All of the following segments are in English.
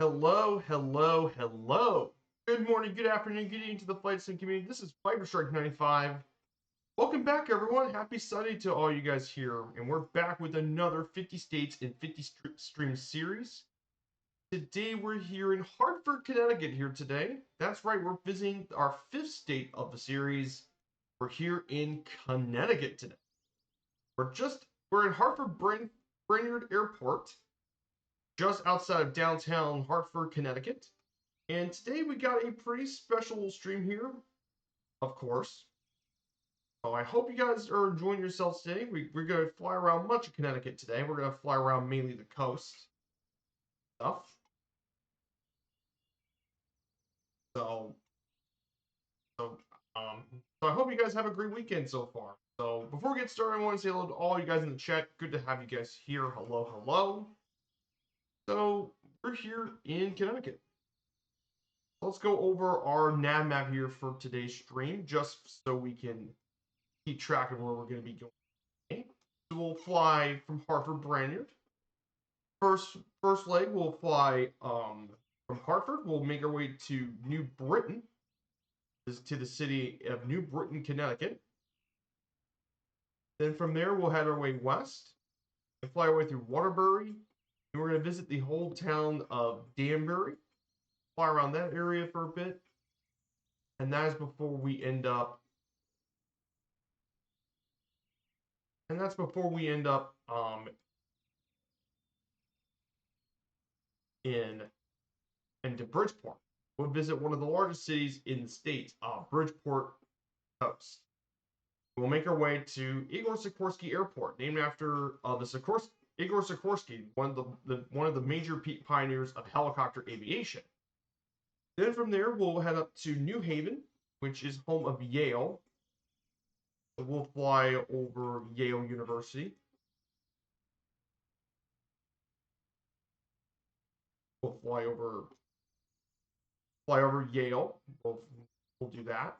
Hello, hello, hello. Good morning, good afternoon, good evening to the flight sim community. This is Fighter Strike 95. Welcome back, everyone. Happy Sunday to all you guys here. And we're back with another 50 States in 50 Streams series. Today, we're here in Hartford, Connecticut here today. That's right, we're visiting our fifth state of the series. We're here in Connecticut today. We're in Hartford Brainerd Airport, just outside of downtown Hartford, Connecticut. And today we got a pretty special stream here, of course. So I hope you guys are enjoying yourselves today. We're going to fly around much of Connecticut today. We're going to fly around mainly the coast stuff. So, so, so I hope you guys have a great weekend so far. So before we get started, I want to say hello to all you guys in the chat. Good to have you guys here. Hello, hello. So we're here in Connecticut. Let's go over our nav map here for today's stream, just so we can keep track of where we're going to be going. Okay. So we'll fly from Hartford Brainerd. First leg, we'll fly from Hartford. We'll make our way to New Britain, to the city of New Britain, Connecticut. Then from there, we'll head our way west and fly our way through Waterbury. And we're going to visit the whole town of Danbury, fly around that area for a bit. And that is before we end up into Bridgeport. We'll visit one of the largest cities in the state, Bridgeport coast. We'll make our way to Igor Sikorsky Airport, named after Igor Sikorsky, one of the major pioneers of helicopter aviation. Then from there, we'll head up to New Haven, which is home of Yale. We'll fly over Yale University. We'll fly over Yale. We'll do that.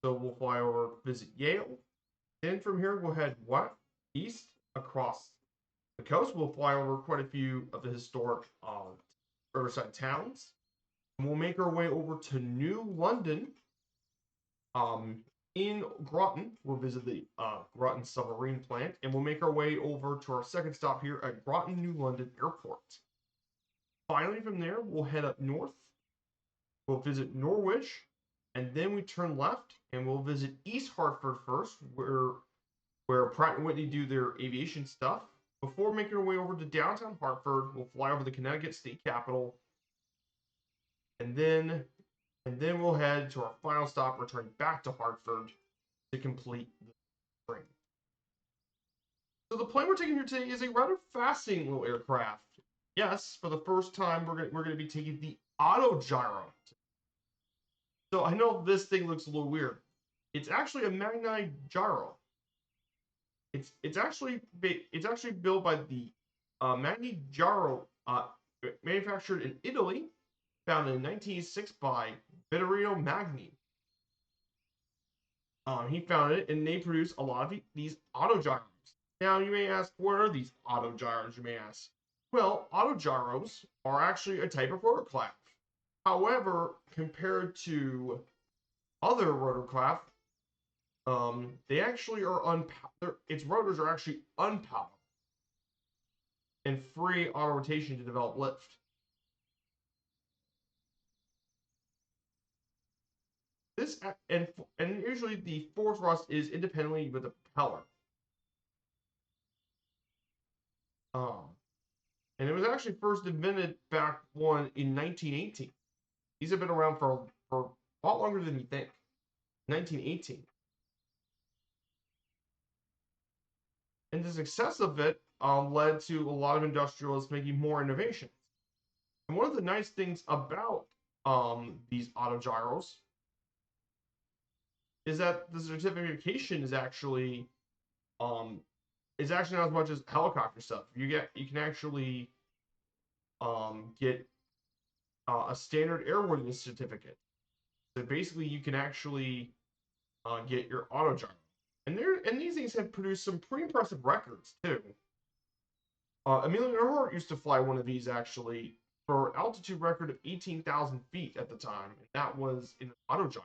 So we'll fly over, visit Yale. Then from here, we'll head east across the coast. We'll fly over quite a few of the historic riverside towns. And we'll make our way over to New London. In Groton, we'll visit the Groton submarine plant, and we'll make our way over to our second stop here at Groton, New London Airport. Finally, from there, we'll head up north. We'll visit Norwich, and then we turn left, and we'll visit East Hartford first, where Pratt & Whitney do their aviation stuff. Before making our way over to downtown Hartford, we'll fly over the Connecticut State Capitol, and then we'll head to our final stop, returning back to Hartford to complete the spring. So the plane we're taking here today is a rather fascinating little aircraft. Yes, for the first time, we're going to be taking the autogyro. So I know this thing looks a little weird. It's actually a Magni gyro. It's actually built by the Magni gyro, manufactured in Italy, founded in 1986 by Vittorio Magni. He founded it, and they produce a lot of these autogyros. Now, you may ask, what are these autogyros, you may ask? Well, autogyros are actually a type of rotorcraft. However, compared to other rotorcraft, they actually are its rotors are actually unpowered and free auto rotation to develop lift. This and usually the forward thrust is independently with the propeller. And it was actually first invented back in 1918. These have been around for a lot longer than you think. 1918. And the success of it led to a lot of industrialists making more innovations. And one of the nice things about these autogyros is that the certification is actually not as much as helicopter stuff. You can actually get a standard airworthiness certificate. So basically, you can actually get your autogyro. And these things have produced some pretty impressive records too. Amelia Earhart used to fly one of these actually for an altitude record of 18,000 feet at the time, and that was in an autogyro.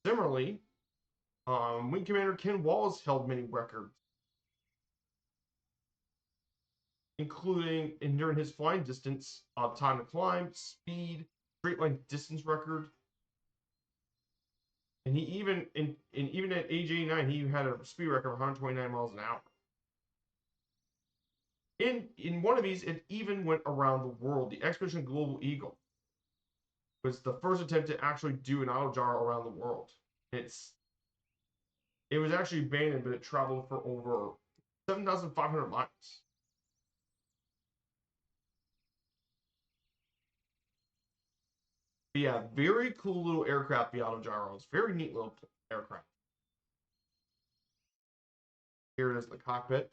Similarly, Wing Commander Ken Wallace held many records, including during his flying distance, time to climb, speed, straight line distance record, and he even at age 89, he had a speed record of 129 miles an hour. In one of these, it even went around the world. The Expedition Global Eagle was the first attempt to actually do an autogyro around the world. It was actually abandoned, but it traveled for over 7,500 miles. But yeah, very cool little aircraft, the autogyros. Very neat little aircraft. Here it is, the cockpit.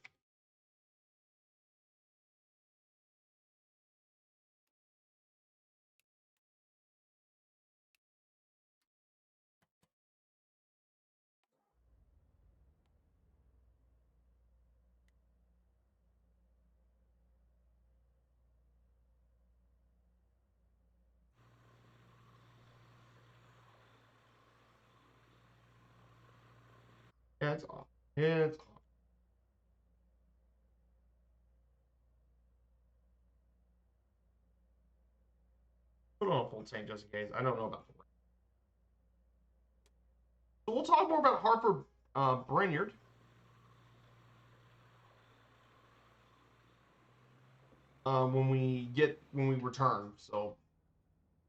Yeah, it's off. Yeah, it's off. Put on a full tank just in case. I don't know about the range. So we'll talk more about Hartford Brainerd. When we return. So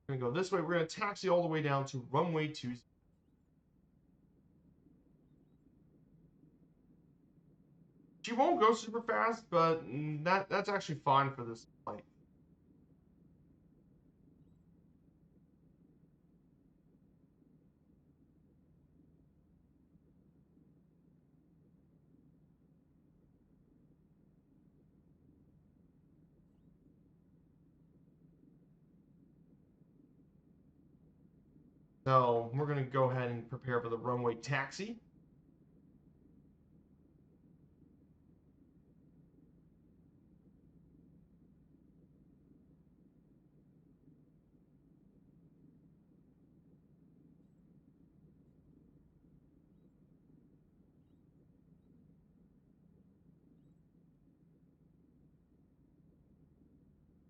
we're gonna go this way. We're gonna taxi all the way down to runway 20. She won't go super fast, but that's actually fine for this flight. So we're gonna go ahead and prepare for the runway taxi.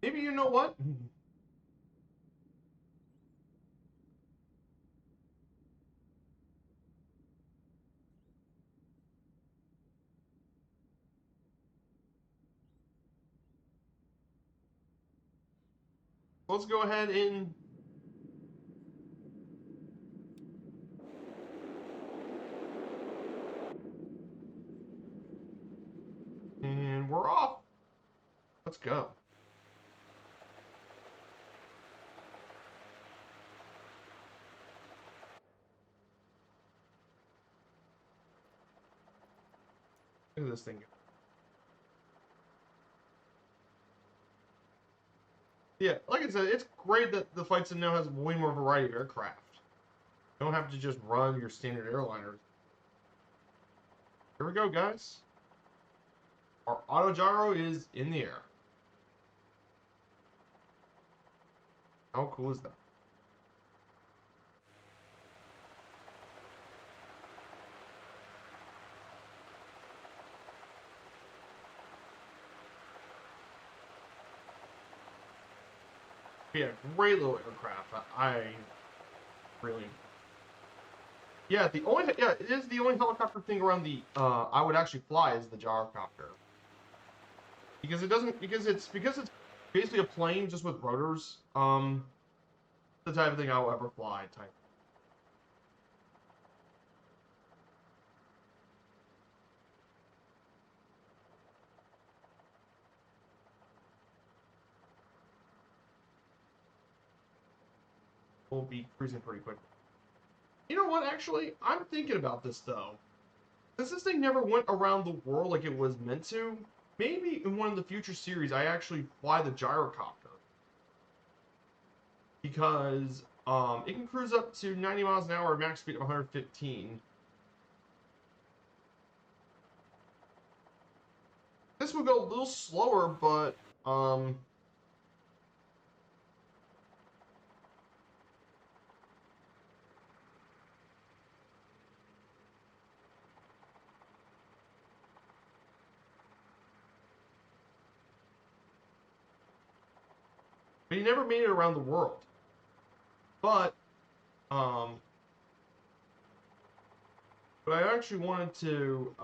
Maybe you know what? Let's go ahead and we're off. Let's go. Look at this thing. Yeah, like I said, it's great that the flight sim now has way more variety of aircraft. You don't have to just run your standard airliners. Here we go, guys. Our autogyro is in the air. How cool is that? Yeah, great little aircraft. I really. Yeah, it is the only helicopter thing around the I would actually fly is the gyrocopter. Because it's basically a plane just with rotors. The type of thing I'll ever fly type. We'll be cruising pretty quick. You know what? Actually, I'm thinking about this though. Since this thing never went around the world like it was meant to, maybe in one of the future series I actually fly the gyrocopter because it can cruise up to 90 miles an hour at max speed of 115. this will go a little slower, but he never made it around the world. But I actually wanted to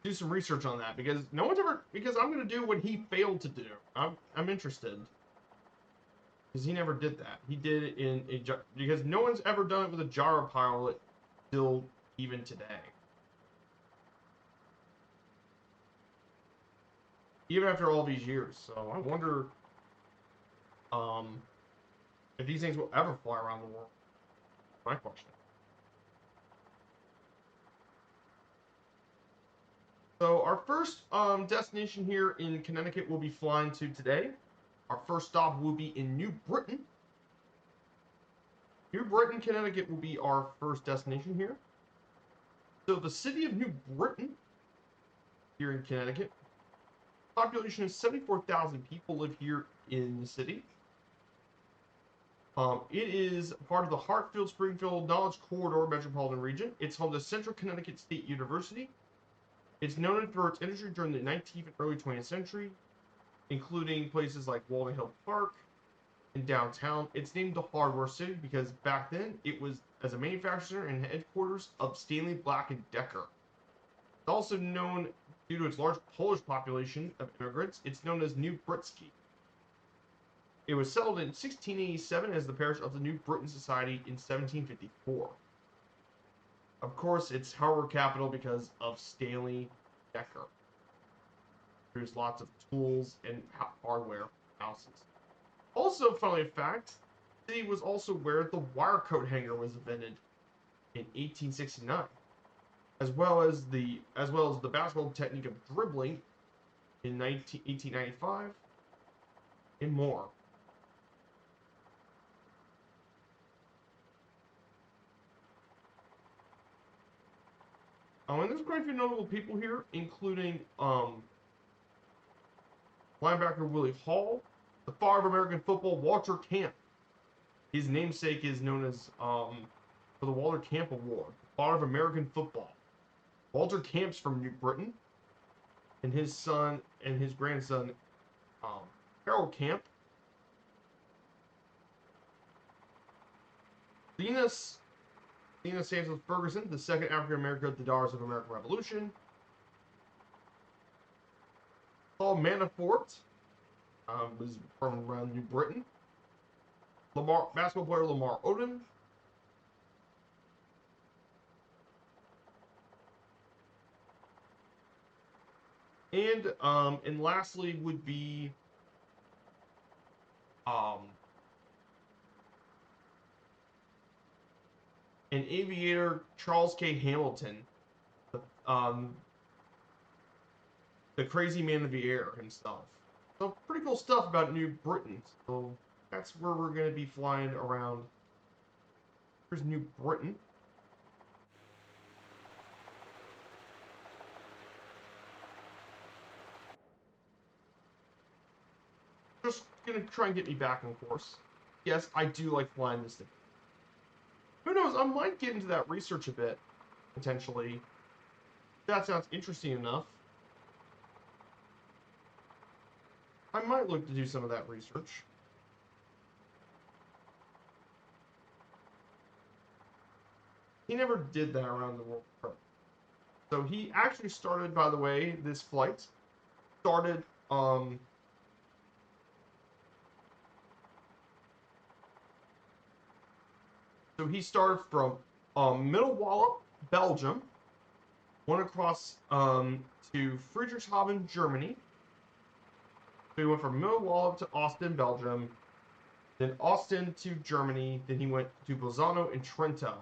do some research on that because no one's ever, because I'm going to do what he failed to do. I'm interested because he never did that. He did it in a, because no one's ever done it with a gyropilot till even today. Even after all these years. So I wonder if these things will ever fly around the world. My question. So our first destination here in Connecticut we'll be flying to today. Our first stop will be in New Britain. New Britain, Connecticut will be our first destination here. So the city of New Britain here in Connecticut, population of 74,000 people live here in the city. It is part of the Hartfield-Springfield Knowledge Corridor metropolitan region. It's home to Central Connecticut State University. It's known for its industry during the 19th and early 20th century, including places like Walnut Hill Park and downtown. It's named the Hardware City because back then it was as a manufacturer and headquarters of Stanley Black & Decker. It's also known, due to its large Polish population of immigrants, it's known as New Britsky. It was settled in 1687 as the parish of the New Britain Society in 1754. Of course, it's hardware capital because of Stanley Decker. There's lots of tools and hardware houses. Also, funnily fact, the city was also where the wire coat hanger was invented in 1869, as well as the basketball technique of dribbling in 1895, and more. And there's quite a few notable people here, including linebacker Willie Hall, the father of American football, Walter Camp. His namesake is known as for the Walter Camp Award, father of American football. Walter Camp's from New Britain, and his son and his grandson, Harold Camp. Lena Samuel Ferguson, the second African American at the Daughters of American Revolution. Paul Manafort was from around New Britain. Basketball player Lamar Odom. And lastly would be an aviator, Charles K. Hamilton, the crazy man of the air himself. So pretty cool stuff about New Britain. So that's where we're going to be flying around. Here's New Britain. Just going to try and get me back on course. Yes, I do like flying this thing. Who knows, I might get into that research a bit, potentially. That sounds interesting enough. I might look to do some of that research. He never did that around the world. So he actually started, by the way, this flight started so he started from Middlewallop, Belgium, went across to Friedrichshafen, Germany. So he went from Middlewallop to Austin, Belgium, then Austin to Germany, then he went to Bolzano and Trento.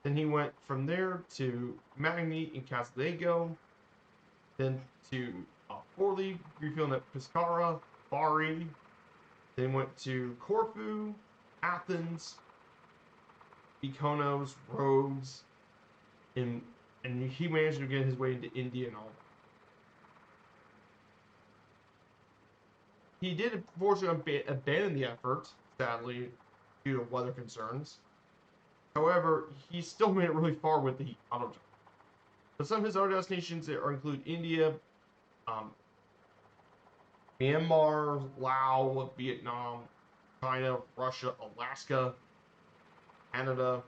Then he went from there to Magni in Castiglio, then to Forli, refueling at Pescara, Bari, then went to Corfu, Athens, Mykonos, Rhodes, and and he managed to get his way into India and all that. He did unfortunately abandon the effort, sadly, due to weather concerns. However, he still made it really far with the auto. But some of his other destinations include India, um, Myanmar, Laos, Vietnam, China, Russia, Alaska, Canada.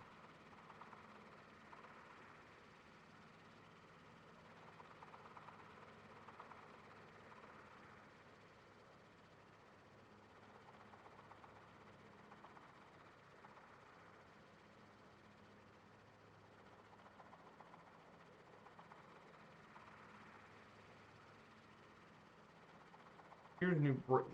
Here's New Britain.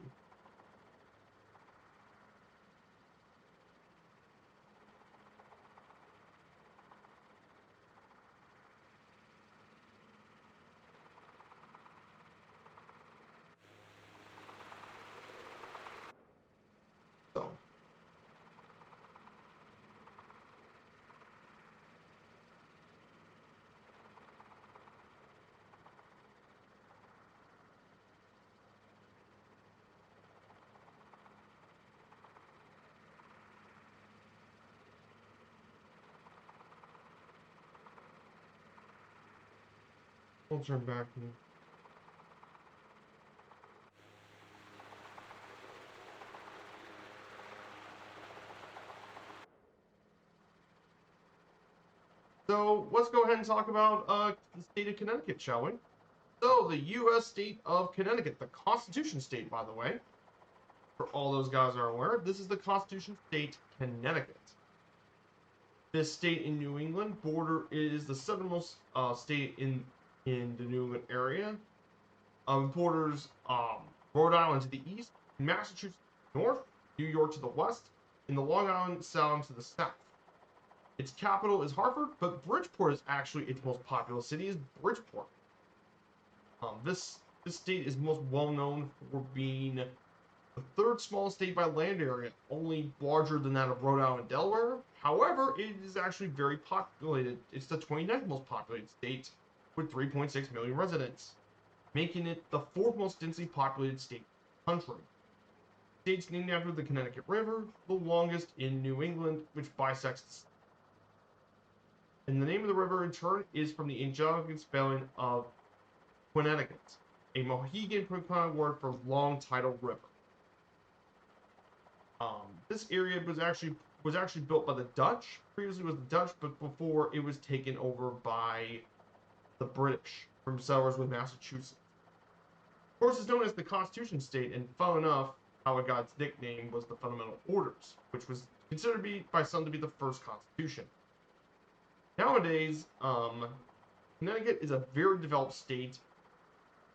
So, we'll turn back. So let's go ahead and talk about the state of Connecticut, shall we? So the U.S. state of Connecticut, the Constitution state, by the way, for all those guys are aware, this is the Constitution state, Connecticut. This state in New England border is the southernmost state in the New England area. Borders Rhode Island to the east, Massachusetts to the north, New York to the west, and the Long Island Sound to the south. Its capital is Hartford, but Bridgeport is actually its most populous city. Is Bridgeport. This state is most well known for being the third smallest state by land area, only larger than that of Rhode Island and Delaware. However, it is actually very populated. It's the 29th most populated state with 3.6 million residents, making it the fourth most densely populated state in the country. The state's named after the Connecticut River, the longest in New England, which bisects the state. And the name of the river, in turn, is from the angelic spelling of Connecticut, a Mohegan word for long tidal river. This area was actually built by the Dutch. Previously, it was the Dutch, but before it was taken over by the British from settlers with Massachusetts. Of course, it's known as the Constitution State, and fun enough, how it got its nickname was the Fundamental Orders, which was considered by some to be the first constitution. Nowadays, Connecticut is a very developed state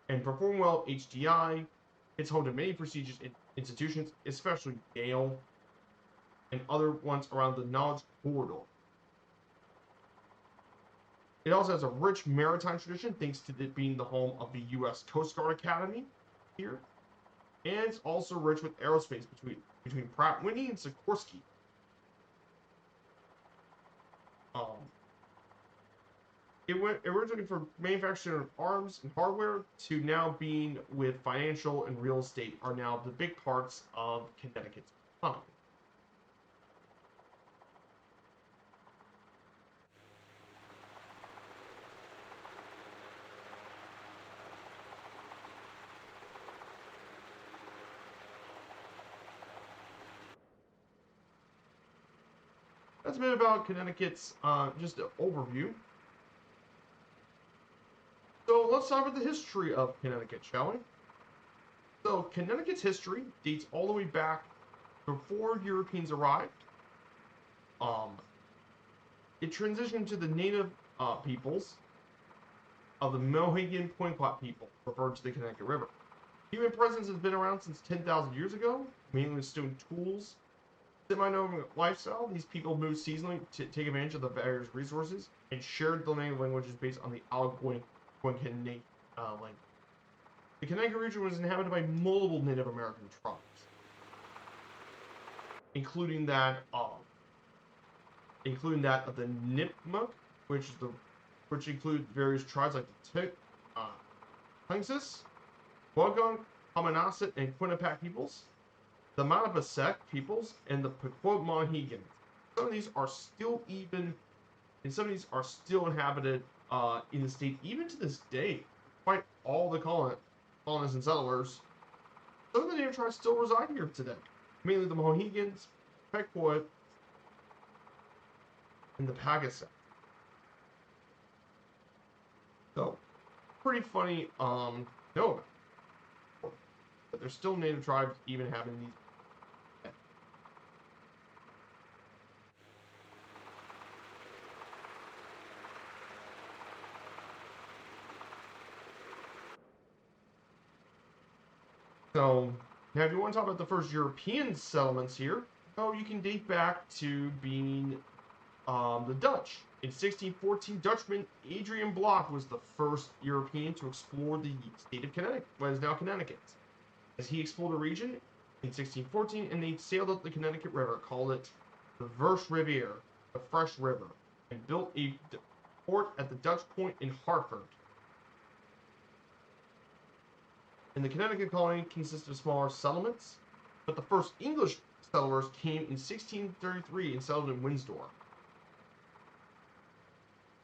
and perform well HDI. It's home to many prestigious institutions, especially Yale and other ones around the Knowledge Corridor. It also has a rich maritime tradition, thanks to it being the home of the U.S. Coast Guard Academy here. And it's also rich with aerospace between Pratt Whitney and Sikorsky. It went originally from manufacturing of arms and hardware to now being with financial and real estate are now the big parts of Connecticut's economy. That's a bit about Connecticut's just an overview. So let's talk about the history of Connecticut, shall we? So Connecticut's history dates all the way back before Europeans arrived. It transitioned to the native peoples of the Mohegan Poinsett people, referred to the Connecticut River. Human presence has been around since 10,000 years ago, mainly with stone tools. Semi-nomadic lifestyle, these people moved seasonally to take advantage of the various resources and shared the native languages based on the Algonquin language. The Connecticut region was inhabited by multiple Native American tribes, including that of the Nipmuc, which which include various tribes like the Tensas, Wagon, Wamanasset, and Quinnipiac peoples, the Matapesek peoples, and the Pequot Monhegan. Some of these are still inhabited in the state even to this day. Despite all the colonists and settlers, some of the native tribes still reside here today. Mainly the Mohegans, Pequot, and the Pagasek. So, pretty funny know about it. But there's still native tribes even having these. So, now if you want to talk about the first European settlements here, you can date back to being the Dutch. In 1614, Dutchman Adrian Block was the first European to explore the state of Connecticut, what is now Connecticut. As he explored the region in 1614, and they sailed up the Connecticut River, called it the Verse Riviere, the Fresh River, and built a port at the Dutch Point in Hartford. And the Connecticut colony consisted of smaller settlements, but the first English settlers came in 1633 and settled in Windsor.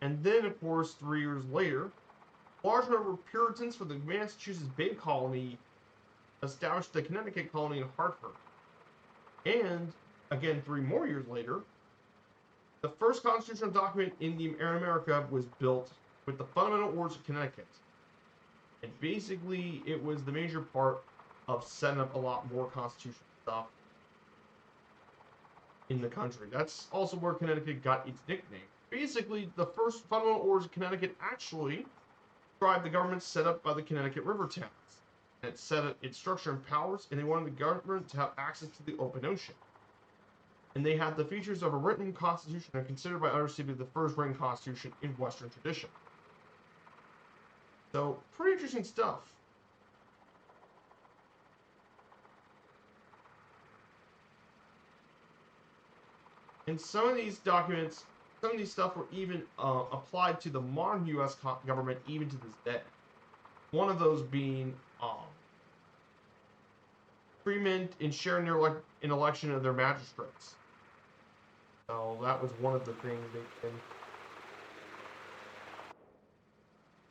And then, of course, 3 years later, a large number of Puritans from the Massachusetts Bay Colony established the Connecticut colony in Hartford. And, again, 3 more years later, the first constitutional document in America was built with the fundamental orders of Connecticut. And basically, it was the major part of setting up a lot more constitutional stuff in the country. That's also where Connecticut got its nickname. Basically, the first fundamental orders of Connecticut actually described the government set up by the Connecticut river towns. And it set up its structure and powers, and they wanted the government to have access to the open ocean. And they had the features of a written constitution and considered by others to be the first written constitution in Western tradition. So, pretty interesting stuff. And some of these documents, some of these stuff were even applied to the modern U.S. government even to this day. One of those being freemen in sharing an election of their magistrates. So that was one of the things they did.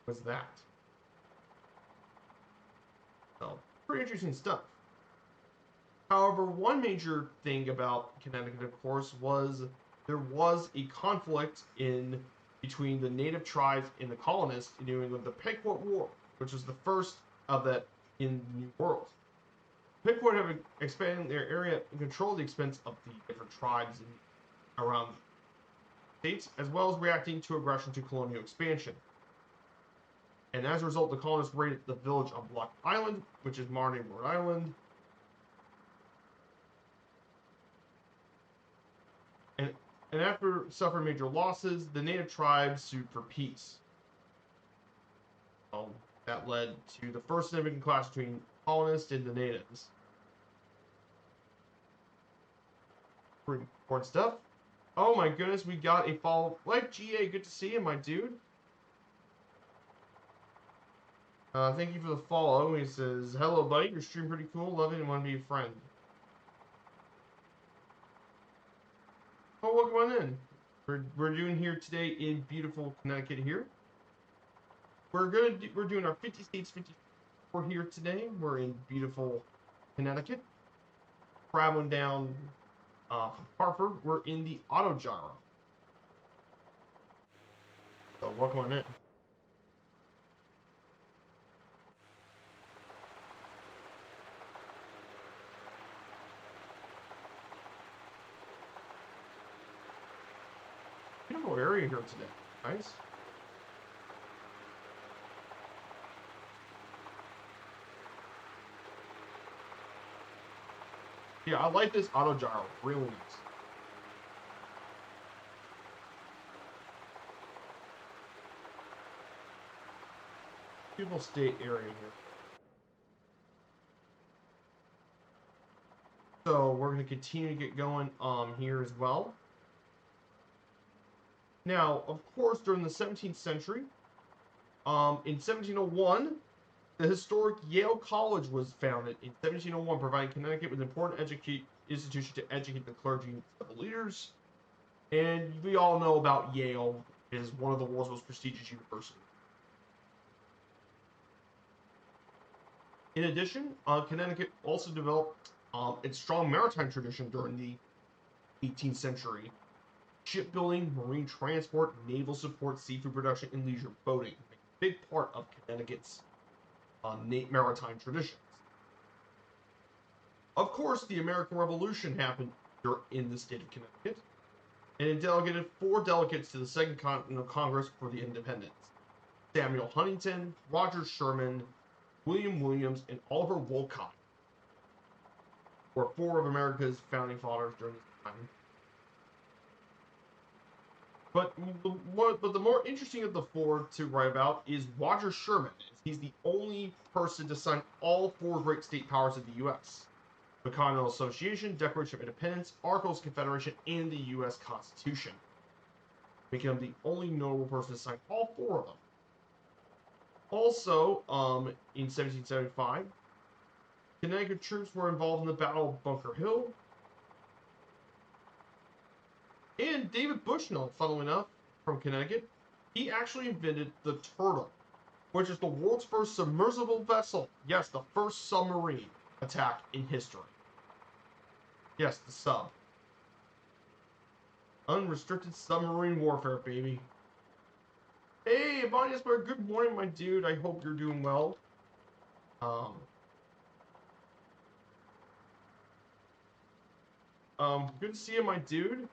Was that. So, pretty interesting stuff. However, one major thing about Connecticut, of course, was there was a conflict between the native tribes and the colonists in New England, the Pequot War, which was the first of that in the New World. Pequot have expanded their area and controlled the expense of the different tribes around the states, as well as reacting to aggression to colonial expansion. And as a result, the colonists raided the village of Block Island, which is modern-day Rhode Island. And after suffering major losses, the native tribes sued for peace. That led to the first significant clash between colonists and the natives. Pretty important stuff. Oh my goodness, we got a follow. Like GA, good to see you, my dude. Thank you for the follow. He says, hello, buddy. Your stream pretty cool. Love it and want to be a friend. Oh, welcome on in. We're doing here today in beautiful Connecticut here. We're doing our 50 states 54 here today. We're in beautiful Connecticut. Traveling down from Hartford. We're in the auto gyro. So welcome on in. Beautiful area here today. Nice. Yeah, I like this auto gyro. Really nice. Beautiful state area here. So we're going to continue to get going here as well. Now, of course, during the 17th century, in 1701, the historic Yale College was founded in 1701, providing Connecticut with an important institution to educate the clergy and civil leaders. And we all know about Yale. It is one of the world's most prestigious universities. In addition, Connecticut also developed its strong maritime tradition during the 18th century. Shipbuilding, marine transport, naval support, seafood production, and leisure boating. A big part of Connecticut's maritime traditions. Of course, the American Revolution happened in the state of Connecticut, and it delegated 4 delegates to the Second Continental Congress for the independence. Samuel Huntington, Roger Sherman, William Williams, and Oliver Wolcott were 4 of America's founding fathers during this time. But the more interesting of the 4 to write about is Roger Sherman. He's the only person to sign all 4 great state powers of the U.S. The Continental Association, Declaration of Independence, Articles of Confederation, and the U.S. Constitution. Making him the only notable person to sign all 4 of them. Also, in 1775, Connecticut troops were involved in the Battle of Bunker Hill. And David Bushnell, funnily enough, from Connecticut, he actually invented the Turtle, which is the world's first submersible vessel. Yes, the first submarine attack in history. Yes, the sub. Unrestricted submarine warfare, baby. Hey, Bonnie's Bird, good morning, my dude. I hope you're doing well. Good to see you, my dude.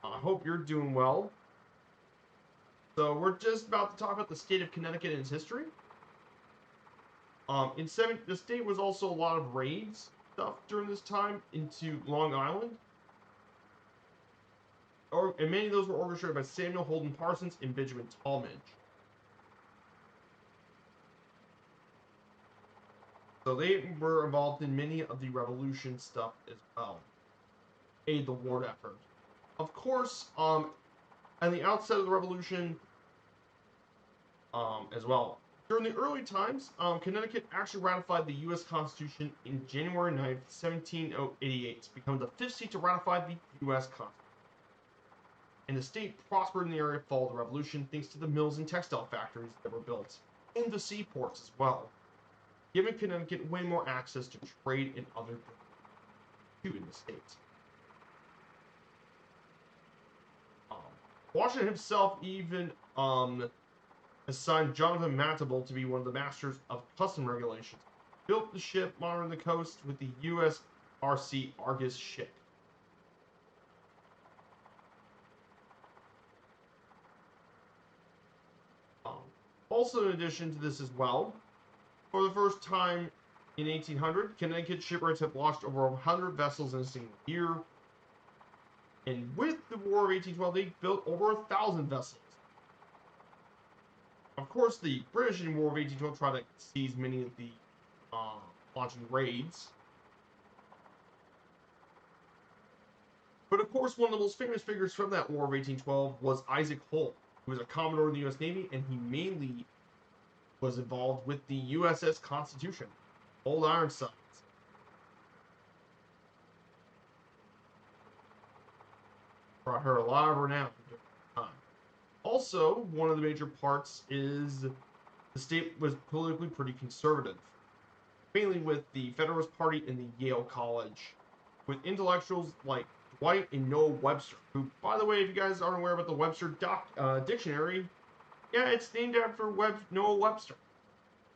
I hope you're doing well. So we're just about to talk about the state of Connecticut and its history. The state was also a lot of raids stuff during this time into Long Island. And many of those were orchestrated by Samuel Holden Parsons and Benjamin Talmadge. So they were involved in many of the revolution stuff as well. Aid the war effort. Of course, at the outset of the revolution, as well. During the early times, Connecticut actually ratified the U.S. Constitution in January 9th, 1788, becoming the 5th state to ratify the U.S. Constitution. And the state prospered in the area following the revolution thanks to the mills and textile factories that were built in the seaports as well, giving Connecticut way more access to trade and other goods in the state. Washington himself even assigned Jonathan Matable to be one of the masters of custom regulations. Built the ship monitoring the coast with the USRC Argus ship. Also, in addition to this as well, for the first time in 1800, Connecticut shipwrights have launched over 100 vessels in a single year. And with the War of 1812, they built over 1,000 vessels. Of course, the British in War of 1812 tried to seize many of the launching raids. But of course, one of the most famous figures from that War of 1812 was Isaac Hull, who was a Commodore in the U.S. Navy, and he mainly was involved with the USS Constitution, Old Ironsides. Brought her a lot of renown during the time. Also, one of the major parts is the state was politically pretty conservative, mainly with the Federalist Party and the Yale College, with intellectuals like Dwight and Noah Webster, who, by the way, if you guys aren't aware about the Webster dictionary, yeah, it's named after Noah Webster,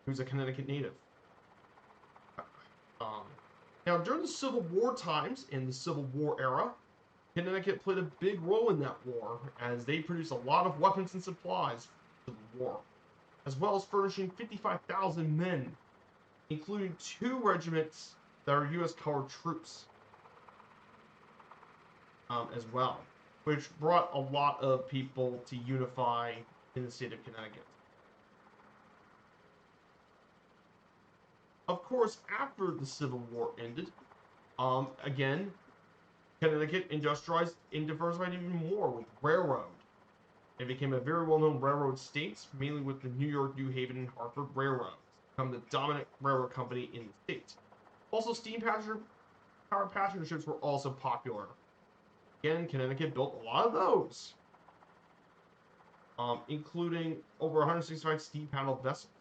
who's a Connecticut native. Now, during the Civil War times and the Civil War era, Connecticut played a big role in that war, as they produced a lot of weapons and supplies for the Civil War, as well as furnishing 55,000 men, including 2 regiments that are U.S. colored troops. As well, which brought a lot of people to unify in the state of Connecticut. Of course, after the Civil War ended, again, Connecticut industrialized and diversified even more with railroad. It became a very well-known railroad state, mainly with the New York, New Haven, and Hartford railroads, become the dominant railroad company in the state. Also, steam powered passenger ships were also popular. Again, Connecticut built a lot of those, including over 165 steam-powered vessels.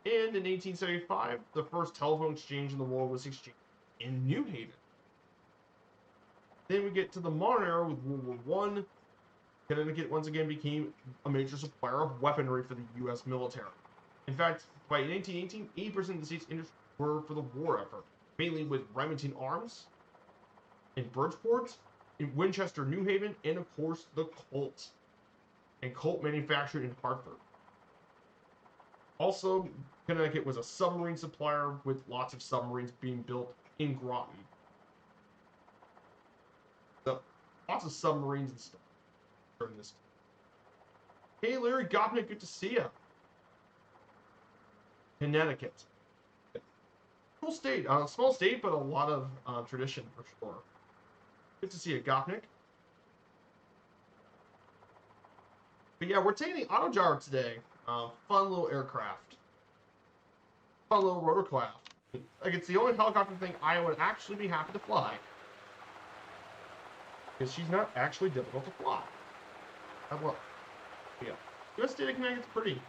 And in 1875, the first telephone exchange in the world was exchanged in New Haven. Then we get to the modern era with World War I. Connecticut once again became a major supplier of weaponry for the U.S. military. In fact, by 1918, 80% of the state's industry were for the war effort, mainly with Remington Arms in Bridgeport, in Winchester, New Haven, and of course the Colt, and Colt manufactured in Hartford. Also, Connecticut was a submarine supplier with lots of submarines being built in Groton. So, lots of submarines and stuff during this time. Hey, Larry Gopnik, good to see you. Connecticut. Cool state. Small state, but a lot of tradition for sure. Good to see you, Gopnik. But yeah, we're taking the Autogyro today. Fun little aircraft. Fun little rotorcraft. Like, it's the only helicopter thing I would actually be happy to fly. Because she's not actually difficult to fly. Well, yeah. US state of Connecticut's pretty.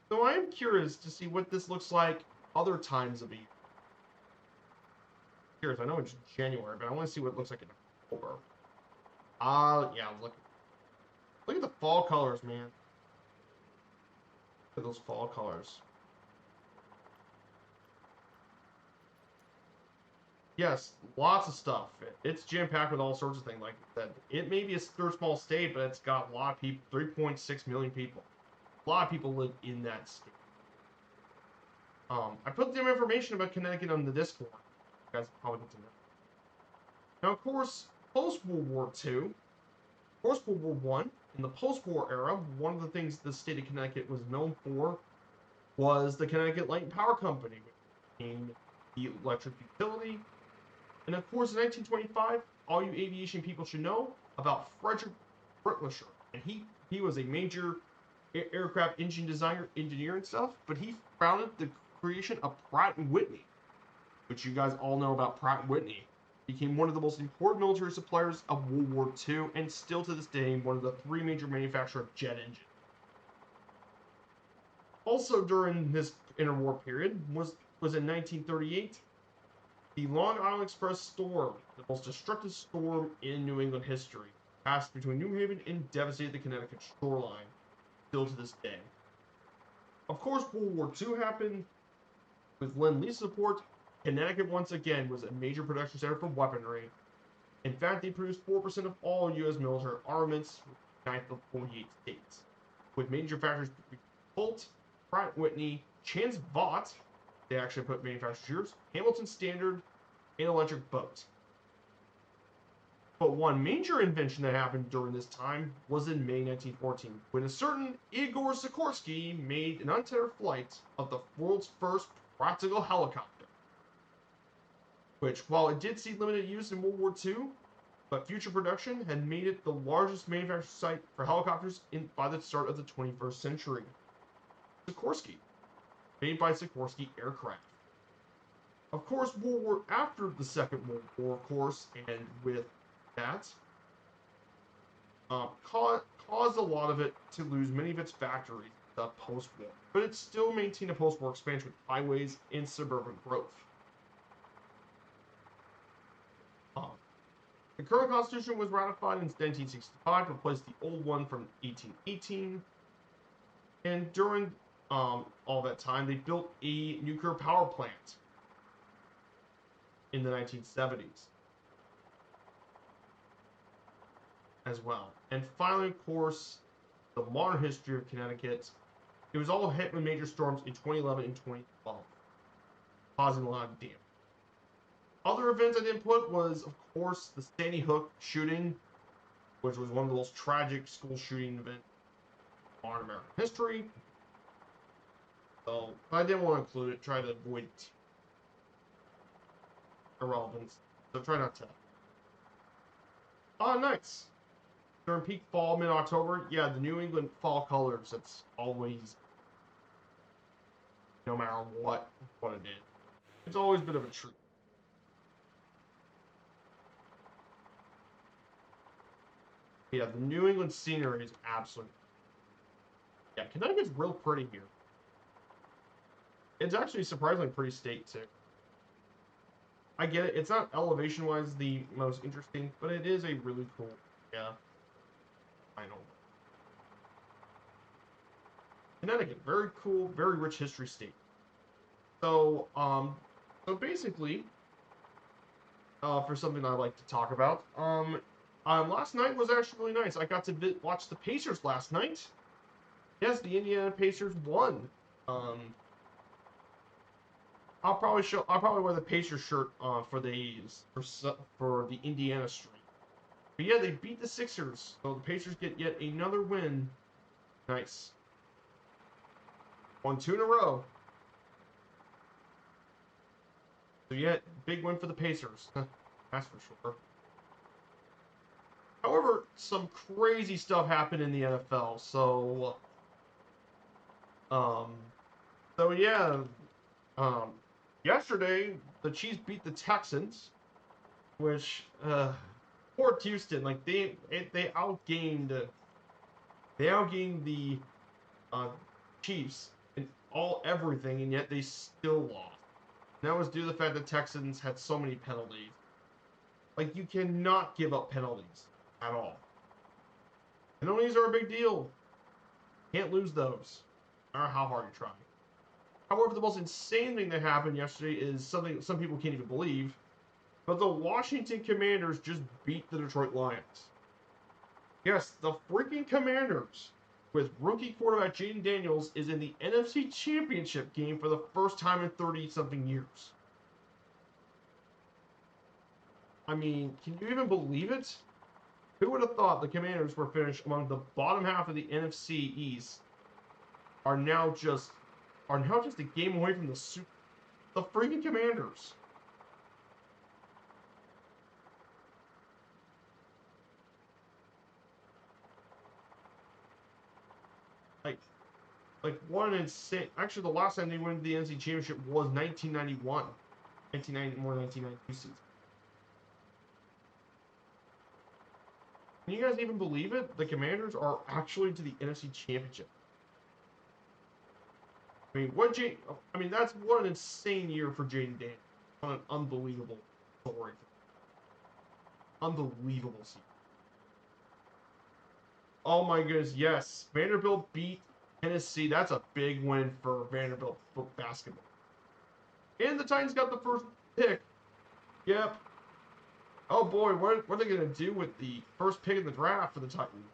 So I am curious to see what this looks like other times of the year. Curious, I know it's January, but I want to see what it looks like in October. Yeah, look at the fall colors, man. Look at those fall colors. Yes, lots of stuff. It's jam-packed with all sorts of things. Like I said, it may be a small state, but it's got a lot of people, 3.6 million people. A lot of people live in that state. I put some information about Connecticut on the Discord. You guys probably get to know. Now, of course, post-World War II, post-World War I, in the post-war era, one of the things the state of Connecticut was known for was the Connecticut Light and Power Company, which became the electric utility. And of course, in 1925, all you aviation people should know about Frederick Brittlisher. And he was a major aircraft engine designer, engineer and stuff, but he founded the creation of Pratt & Whitney, which you guys all know about Pratt & Whitney. Became one of the most important military suppliers of World War II, and still to this day, one of the 3 major manufacturers of jet engines. Also during this interwar period was in 1938, the Long Island Express storm, the most destructive storm in New England history, passed between New Haven and devastated the Connecticut shoreline, still to this day. Of course, World War II happened. With Lend-Lease support, Connecticut once again was a major production center for weaponry. In fact, they produced 4% of all U.S. military armaments, 9th of 48 states. With major factories Colt, Pratt & Whitney, Chance Vought, they actually put manufacturers, Hamilton Standard, and Electric Boat. But one major invention that happened during this time was in May 1914, when a certain Igor Sikorsky made an untethered flight of the world's first practical helicopter, which, while it did see limited use in World War II, but future production had made it the largest manufacturing site for helicopters by the start of the 21st century. Sikorsky, made by Sikorsky Aircraft. Of course, after the Second World War, of course, and with that, caused a lot of it to lose many of its factories post-war, but it still maintained a post-war expansion with highways and suburban growth. The current constitution was ratified in 1965 to replace the old one from 1818, and during all that time, they built a nuclear power plant in the 1970s as well. And finally, of course, the modern history of Connecticut. It was all hit with major storms in 2011 and 2012, causing a lot of damage. Other events I didn't put was, of course, the Sandy Hook shooting, which was one of the most tragic school shooting events in modern American history. So I didn't want to include it, try to avoid it. irrelevance, so try not to. Oh, nice. During peak fall, mid-October, yeah, the New England fall colors, it's always, no matter what it is. It's always a bit of a treat. Yeah, the New England scenery is absolutely. Yeah, Connecticut's real pretty here. It's actually surprisingly pretty state too. I get it. It's not elevation-wise the most interesting, but it is a really cool. Yeah, I know. Connecticut, very cool, very rich history state. So, so basically, for something I like to talk about, last night was actually really nice. I got to watch the Pacers last night. Yes, the Indiana Pacers won. Um, I'll probably wear the Pacers shirt for the Indiana streak. But yeah, they beat the Sixers, so the Pacers get yet another win. Nice. Won 2 in a row. So yeah, big win for the Pacers. That's for sure. However, some crazy stuff happened in the NFL. Um, so yeah, um, yesterday the Chiefs beat the Texans, which poor Houston, like they outgained the uh, Chiefs in everything, and yet they still lost. And that was due to the fact that Texans had so many penalties. Like you cannot give up penalties at all. Penalties are a big deal. Can't lose those, no matter how hard you try. However, the most insane thing that happened yesterday is something some people can't even believe. But the Washington Commanders just beat the Detroit Lions. Yes, the freaking Commanders, with rookie quarterback Jaden Daniels, is in the NFC Championship game for the first time in 30-something years. I mean, can you even believe it? Who would have thought the Commanders were finished among the bottom half of the NFC East are now just a game away from the freaking Commanders. Like what an insane. Actually, the last time they went to the NFC Championship was 1991. 1992 season. Can you guys even believe it? The Commanders are actually to the NFC Championship. I mean, that's what an insane year for Jaden Daniels. What an unbelievable story. Unbelievable season. Oh my goodness, yes. Vanderbilt beat Tennessee. That's a big win for Vanderbilt basketball. And the Titans got the first pick. Yep. Oh boy, what are they gonna do with the first pick in the draft for the Titans?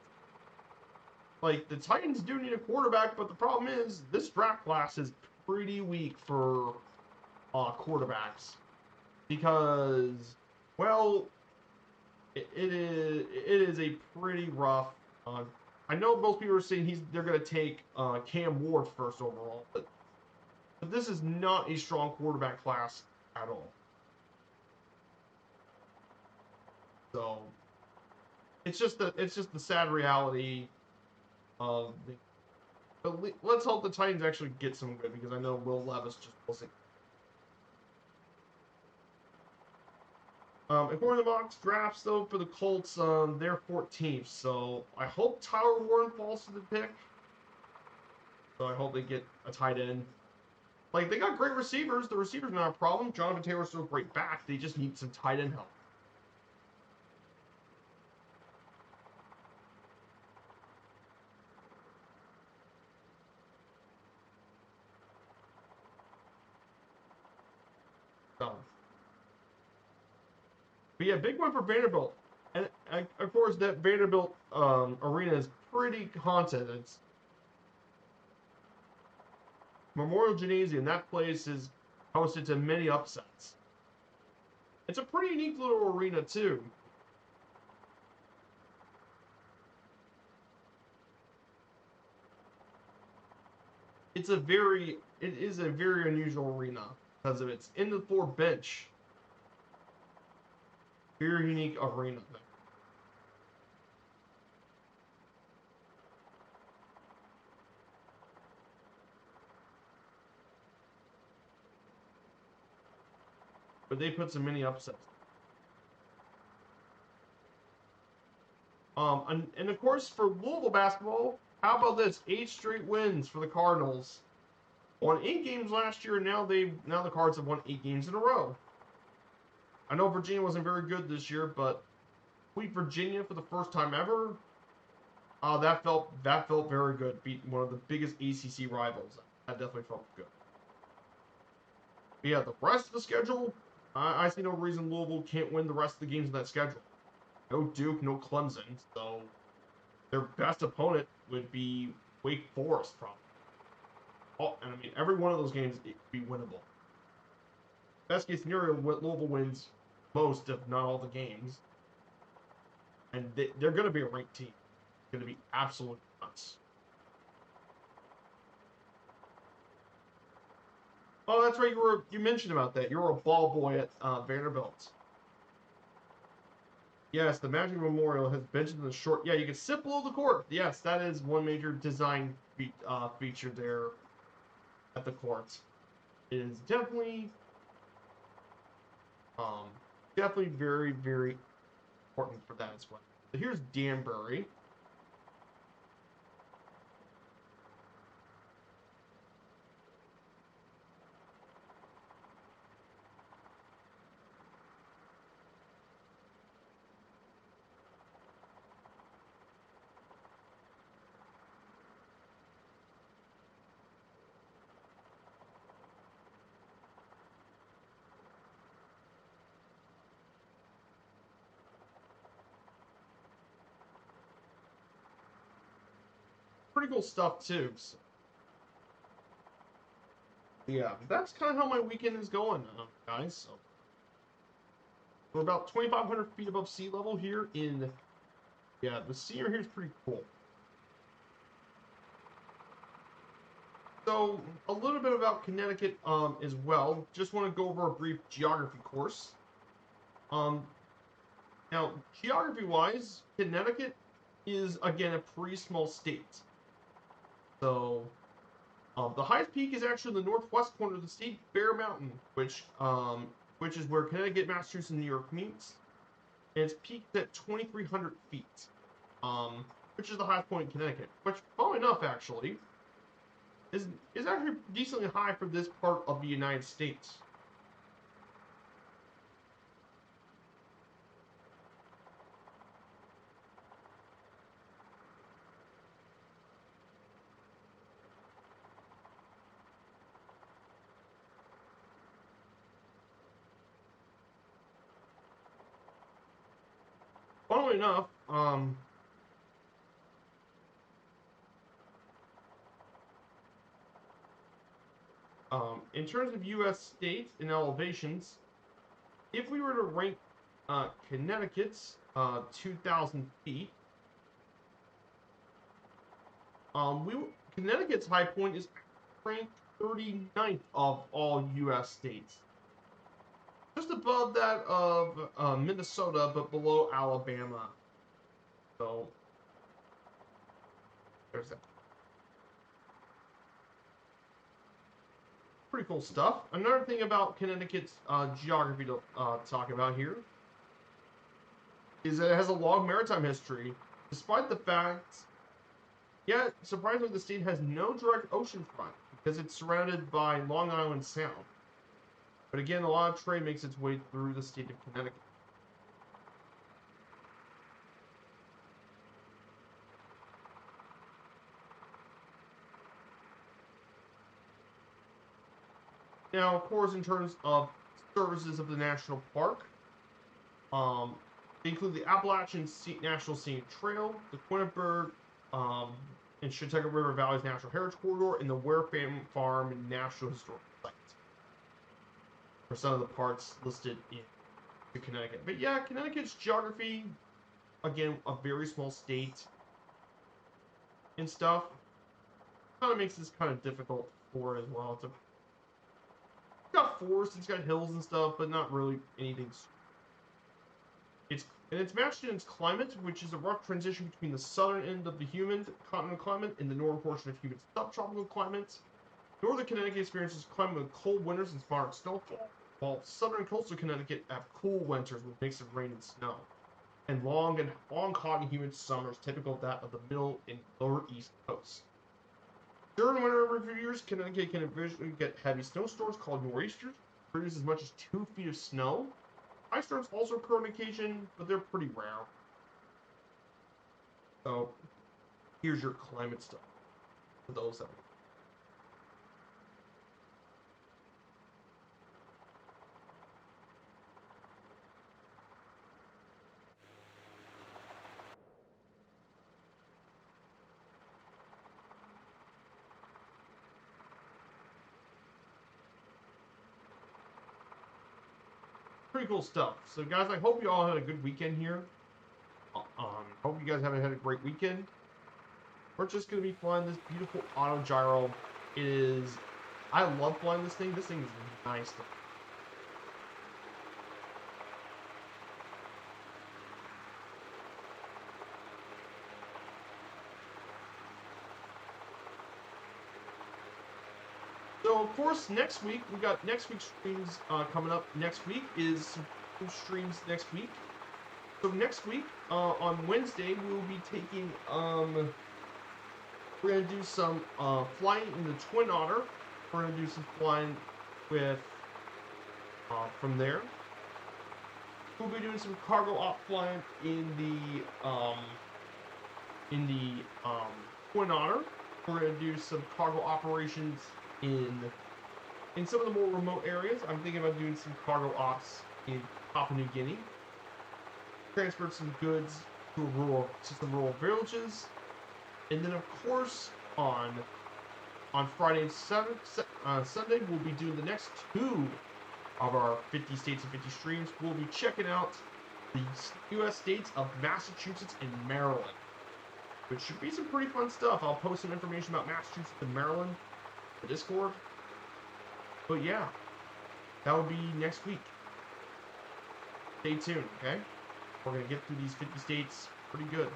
Like the Titans do need a quarterback, but the problem is this draft class is pretty weak for quarterbacks because, well, it is a pretty rough. I know most people are saying they're gonna take Cam Ward first overall, but this is not a strong quarterback class at all. So it's just the sad reality of the. But let's hope the Titans actually get some good because I know Will Levis just wasn't. According to Mox drafts though for the Colts, they're 14th. So I hope Tyler Warren falls to the pick. So I hope they get a tight end. Like they got great receivers. The receivers not a problem. Jonathan Taylor's still a great back. They just need some tight end help. So, but yeah, big one for Vanderbilt. And of course, that Vanderbilt arena is pretty haunted. It's Memorial Gymnasium. That place is hosted to many upsets. It's a pretty unique little arena too. It is a very unusual arena because of its in the floor bench. Very unique arena thing. But they put some mini upsets. And of course for Louisville basketball, how about this? 8 straight wins for the Cardinals. Won 8 games last year, and now the Cards have won 8 games in a row. I know Virginia wasn't very good this year, but beat Virginia for the first time ever. That felt very good. Beat one of the biggest ACC rivals. That definitely felt good. But yeah, the rest of the schedule, I see no reason Louisville can't win the rest of the games in that schedule. No Duke, no Clemson, so their best opponent would be Wake Forest, probably. Oh, and I mean, every one of those games would be winnable. Best case scenario, Louisville wins most, if not all, the games. And they're going to be a ranked team. It's going to be absolutely nuts. Oh, that's right. You mentioned about that. You were a ball boy at Vanderbilt. Yes, the Magic Memorial has benches in the short. Yeah, you can sit below the court. Yes, that is one major design feature there at the court. It is definitely very, very important for that as well. So here's Danbury. Pretty cool stuff too. So, yeah, that's kind of how my weekend is going, guys. So we're about 2,500 feet above sea level here in. Yeah, the scenery here is pretty cool. So a little bit about Connecticut as well. Just want to go over a brief geography course. Um, Now, geography-wise, Connecticut is again a pretty small state. So the highest peak is actually the northwest corner of the state, Bear Mountain, which is where Connecticut, Massachusetts, and New York meets. And it's peaked at 2,300 feet, which is the highest point in Connecticut. Which, funnily enough, actually, is actually decently high for this part of the United States. Funnily enough, in terms of U.S. states and elevations, if we were to rank Connecticut's 2,000 feet, we Connecticut's high point is ranked 39th of all U.S. states, just above that of Minnesota, but below Alabama. So there's that. Pretty cool stuff. Another thing about Connecticut's geography to talk about here is that it has a long maritime history, despite the fact, yet surprisingly, the state has no direct ocean front because it's surrounded by Long Island Sound. But again, a lot of trade makes its way through the state of Connecticut. Now, of course, in terms of services of the national park, they include the Appalachian National Scenic Trail, the Quinnenberg and Chautauqua River Valley's Natural Heritage Corridor, and the Ware Farm National Historic Site. For some of the parts listed in Connecticut. But yeah, Connecticut's geography, again, a very small state and stuff, kind of makes this kind of difficult for it as well. It's got forests, it's got hills and stuff, but not really anything. And it's matched in its climate, which is a rough transition between the southern end of the humid continental climate and the northern portion of humid subtropical climate. Northern Connecticut experiences climate with cold winters and moderate snowfall, while southern coastal Connecticut have cool winters with mix of rain and snow, and long hot and humid summers typical of that of the middle and lower east coast. During winter reviews, Connecticut can occasionally get heavy snowstorms called nor'easters, produce as much as 2 feet of snow. Ice storms also occur on occasion, but they're pretty rare. So, here's your climate stuff for those that. Pretty cool stuff. So, guys, I hope you all had a good weekend here. Hope you guys have had a great weekend. We're just going to be flying this beautiful auto gyro. I love flying this thing. This thing is nice. So, of course, next week, we got next week's streams coming up. Next week is some streams next week. So next week, on Wednesday, we will be taking, we're going to do some flying in the Twin Otter. We're going to do some flying with, from there. We'll be doing some cargo op flying in the Twin Otter. We're going to do some cargo operations in some of the more remote areas. I'm thinking about doing some cargo ops in Papua New Guinea. Transferred some goods to some rural villages, and then of course on Friday and Sunday we'll be doing the next 2 of our 50 states and 50 streams. We'll be checking out the U.S. states of Massachusetts and Maryland, which should be some pretty fun stuff. I'll post some information about Massachusetts and Maryland in the Discord. But yeah, that will be next week. Stay tuned, okay? We're going to get through these 50 states pretty good.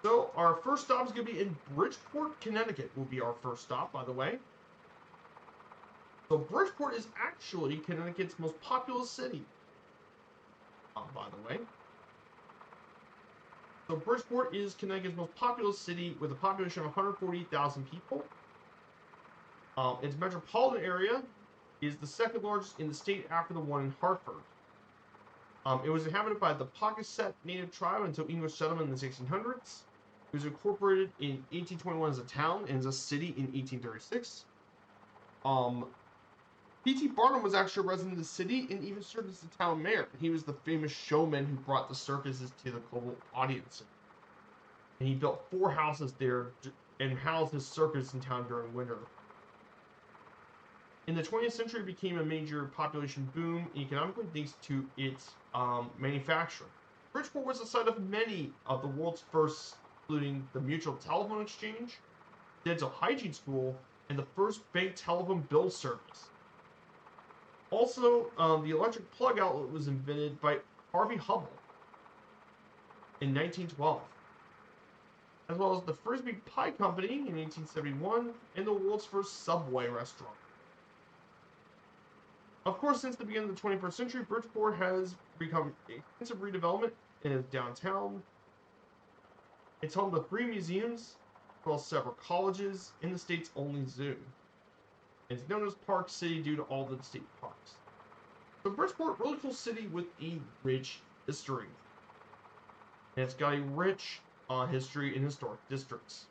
So our first stop is going to be in Bridgeport, Connecticut. Will be our first stop, by the way. So Bridgeport is actually Connecticut's most populous city, by the way. So Bridgeport is Connecticut's most populous city with a population of 148,000 people. Its metropolitan area is the second largest in the state after the one in Hartford. It was inhabited by the Pocasset Native tribe until English settlement in the 1600s. It was incorporated in 1821 as a town and as a city in 1836. P.T. Barnum was actually a resident of the city and even served as the town mayor. He was the famous showman who brought the circuses to the global audience. And he built 4 houses there and housed his circus in town during winter. In the 20th century, it became a major population boom economically thanks to its manufacturing. Bridgeport was the site of many of the world's firsts, including the Mutual Telephone Exchange, Dental Hygiene School, and the first bank telephone bill service. Also, the electric plug outlet was invented by Harvey Hubble in 1912, as well as the Frisbee Pie Company in 1871, and the world's first Subway restaurant. Of course, since the beginning of the 21st century, Bridgeport has become extensive redevelopment in its downtown. It's home to 3 museums, as well as several colleges, and the state's only zoo. It's known as Park City due to all the state parks. So Bridgeport, really cool city with a rich history. And it's got a rich history in historic districts.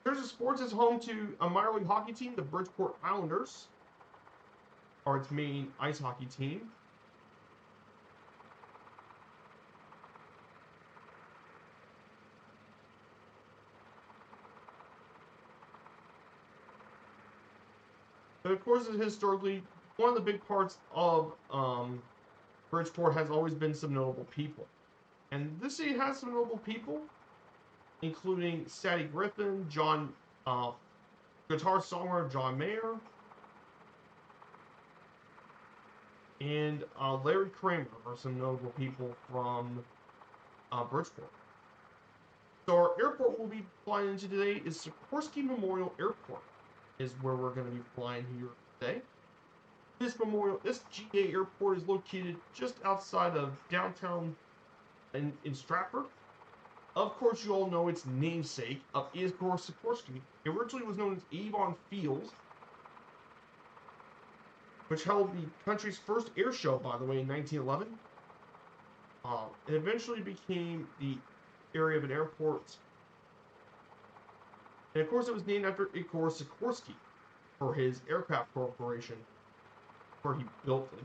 Jersey Sports is home to a minor league hockey team. The Bridgeport Islanders are its main ice hockey team. And of course, historically, one of the big parts of Bridgeport has always been some notable people. And this city has some notable people, including Sadie Griffin, guitar songwriter John Mayer, and Larry Kramer are some notable people from Bridgeport. So our airport we'll be flying into today is Sikorsky Memorial Airport, is where we're going to be flying here today. This GA airport is located just outside of downtown in Stratford. Of course, you all know its namesake of Igor Sikorsky. It originally was known as Avon Field, which held the country's first air show, by the way, in 1911. It eventually became the area of an airport. And of course, it was named after Igor Sikorsky for his aircraft corporation, where he built it.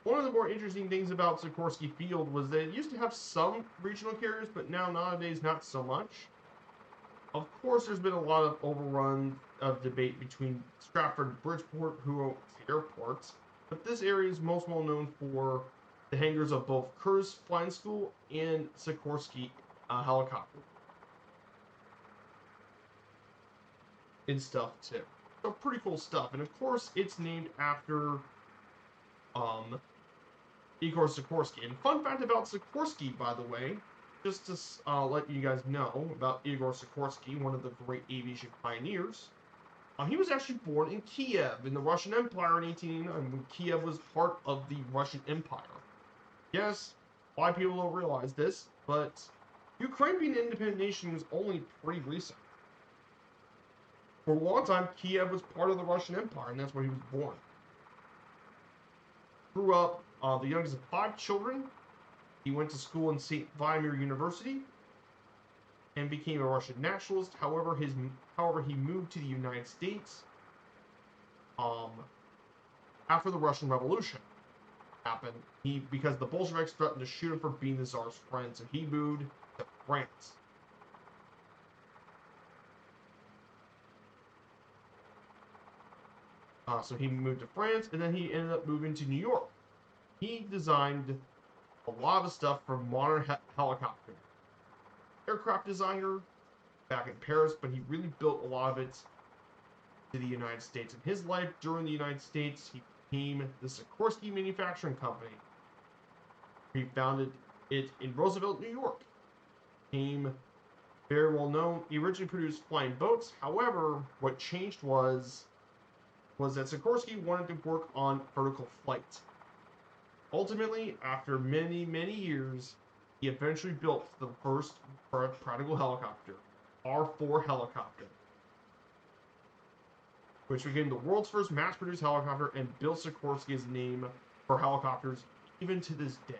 One of the more interesting things about Sikorsky Field was that it used to have some regional carriers, but nowadays not so much. Of course, there's been a lot of overrun of debate between Stratford and Bridgeport, who owns the airports, but this area is most well known for the hangars of both Curtis Flying School and Sikorsky helicopter and stuff too. So pretty cool stuff, and of course, it's named after Igor Sikorsky. And fun fact about Sikorsky, by the way, just to let you guys know about Igor Sikorsky, one of the great aviation pioneers. He was actually born in Kiev in the Russian Empire in 1889, when Kiev was part of the Russian Empire. Yes, a lot of people don't realize this, but Ukraine being an independent nation was only pretty recent. For a long time, Kiev was part of the Russian Empire, and that's where he was born. Grew up the youngest of 5 children. He went to school in St. Vladimir University and became a Russian nationalist. However, he moved to the United States after the Russian Revolution happened. Because the Bolsheviks threatened to shoot him for being the Tsar's friend, so he moved to France. So he moved to France, and then he ended up moving to New York. He designed a lot of stuff for modern helicopters. Aircraft designer back in Paris, but he really built a lot of it to the United States. In his life during the United States, he became the Sikorsky Manufacturing Company. He founded it in Roosevelt, New York. Became very well known. He originally produced flying boats. However, what changed was that Sikorsky wanted to work on vertical flight. Ultimately, after many, many years, he eventually built the first practical helicopter, R-4 helicopter, which became the world's first mass-produced helicopter and built Sikorsky's name for helicopters even to this day.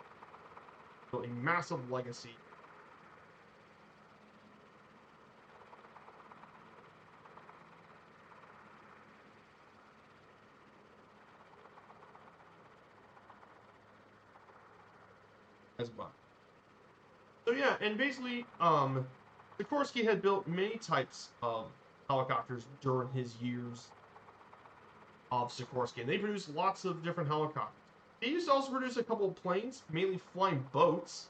Built a massive legacy. As well. So yeah, and basically, Sikorsky had built many types of helicopters during his years of Sikorsky, and they produced lots of different helicopters. They used to also produce a couple of planes, mainly flying boats.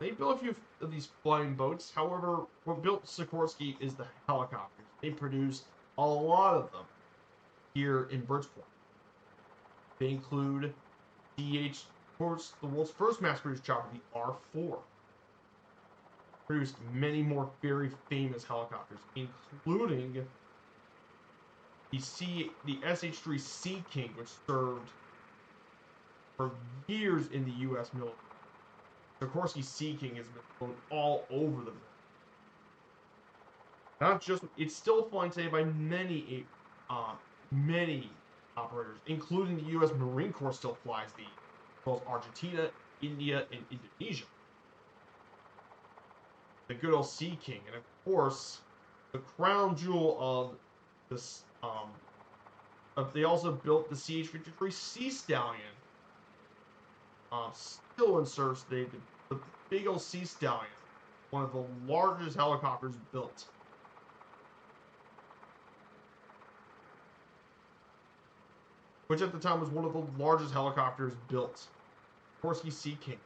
They built a few of these flying boats. However, what built Sikorsky is the helicopters. They produced a lot of them here in Bridgeport. They include of course, the world's first mass-produced chopper, the R-4. Produced many more very famous helicopters, including the SH-3 Sea King, which served for years in the U.S. military. Sikorsky Sea King has been flown all over the world. Not just, it's still flying today by many operators, including the U.S. Marine Corps still flies these. Both Argentina, India, and Indonesia. The good old Sea King, and of course, the crown jewel of this. They also built the CH-53 Sea Stallion, still in service today. The big old Sea Stallion, one of the largest helicopters built. Which at the time was one of the largest helicopters built. Sikorsky Sea King.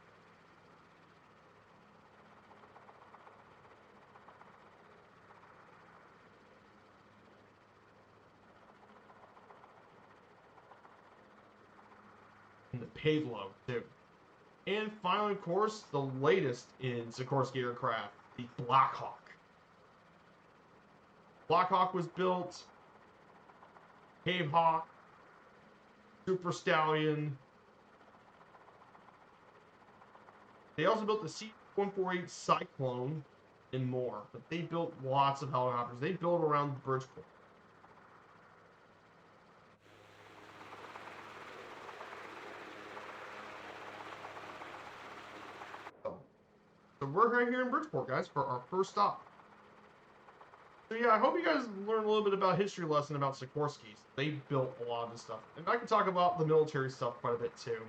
And the Pavlo, too. And finally, of course, the latest in Sikorsky aircraft, the Black Hawk. Black Hawk was built, Cave Hawk, Super Stallion. They also built the C-148 Cyclone and more. But they built lots of helicopters. They built around Bridgeport. So we're right here in Bridgeport, guys, for our first stop. So yeah, I hope you guys learned a little bit about history lesson about Sikorsky. They built a lot of this stuff. And I can talk about the military stuff quite a bit too.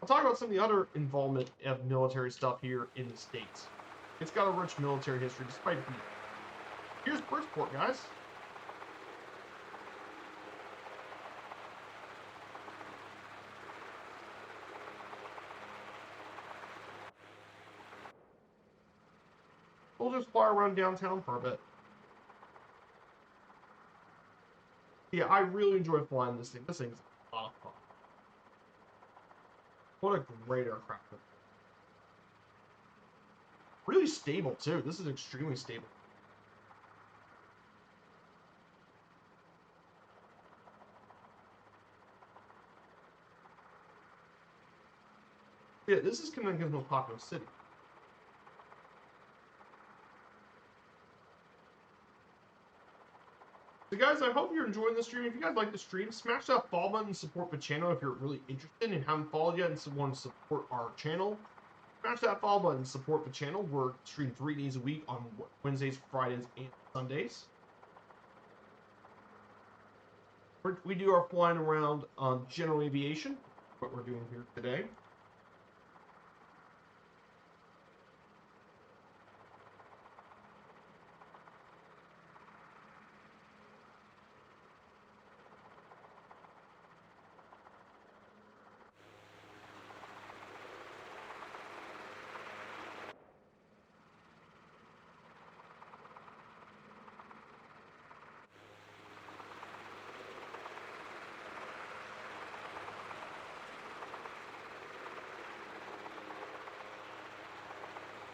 I'll talk about some of the other involvement of military stuff here in the States. It's got a rich military history despite being. Here's Bridgeport, guys. We'll just fly around downtown for a bit. Yeah, I really enjoy flying this thing. This thing's a lot of fun. What a great aircraft. Really stable, too. This is extremely stable. Yeah, this is Connecticut's most popular city. So guys, I hope you're enjoying the stream. If you guys like the stream, smash that follow button and support the channel if you're really interested and haven't followed yet and want to support our channel. Smash that follow button and support the channel. We're streaming 3 days a week on Wednesdays, Fridays, and Sundays. We do our flying around on general aviation, what we're doing here today.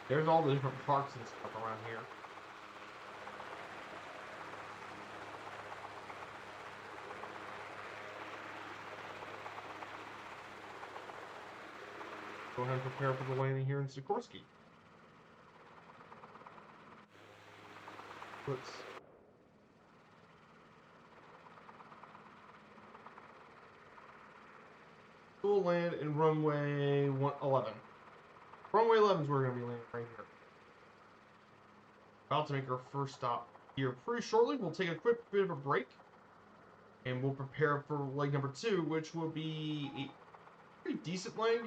There's all the different parks and stuff around here. Go ahead and prepare for the landing here in Sikorsky. Let's we'll land in runway 11. Runway 11 is where we're going to be landing right here. About to make our first stop here pretty shortly. We'll take a quick bit of a break. And we'll prepare for leg number 2, which will be a pretty decent leg.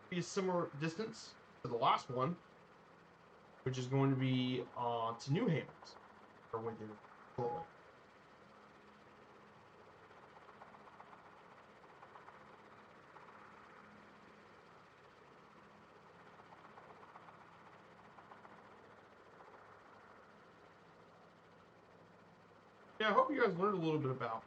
Be a similar distance to the last one, which is going to be to New Haven. Or when they're shortly. Yeah, I hope you guys learned a little bit about.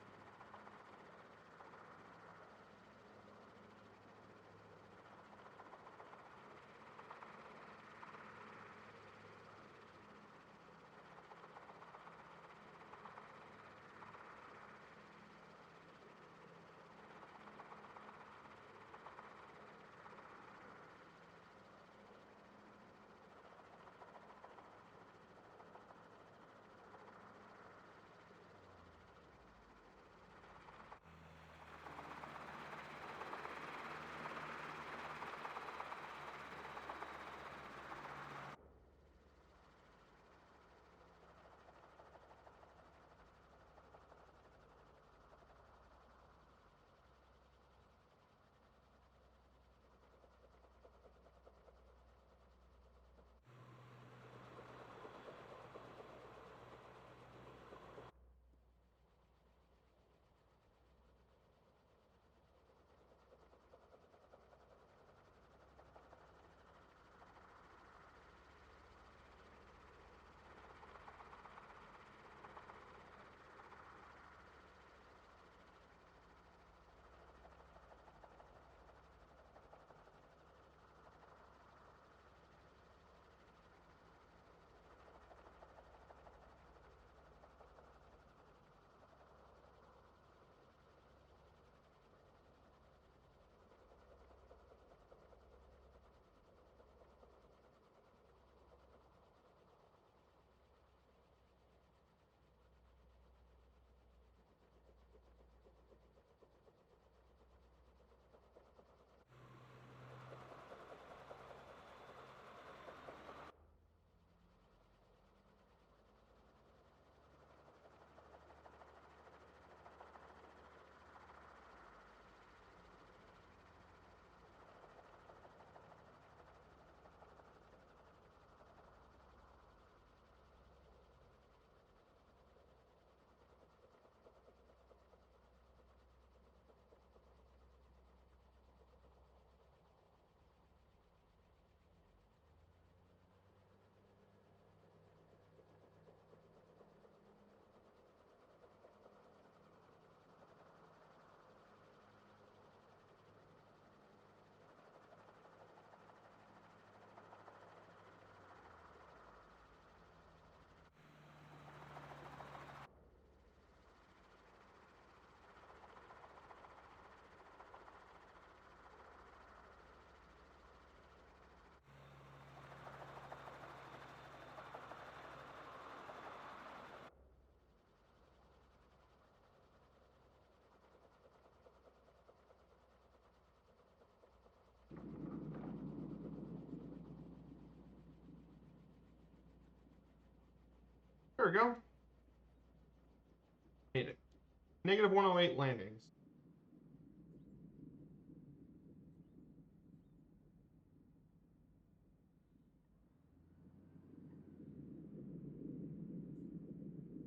There we go. Made it. Negative 108 landings.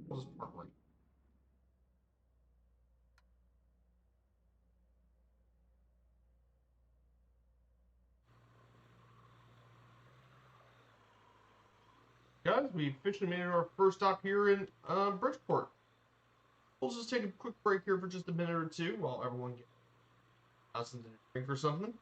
We'll just park right. Guys, we officially made it our first stop here in Bridgeport. We'll just take a quick break here for just a minute or two while everyone gets something to drink or something.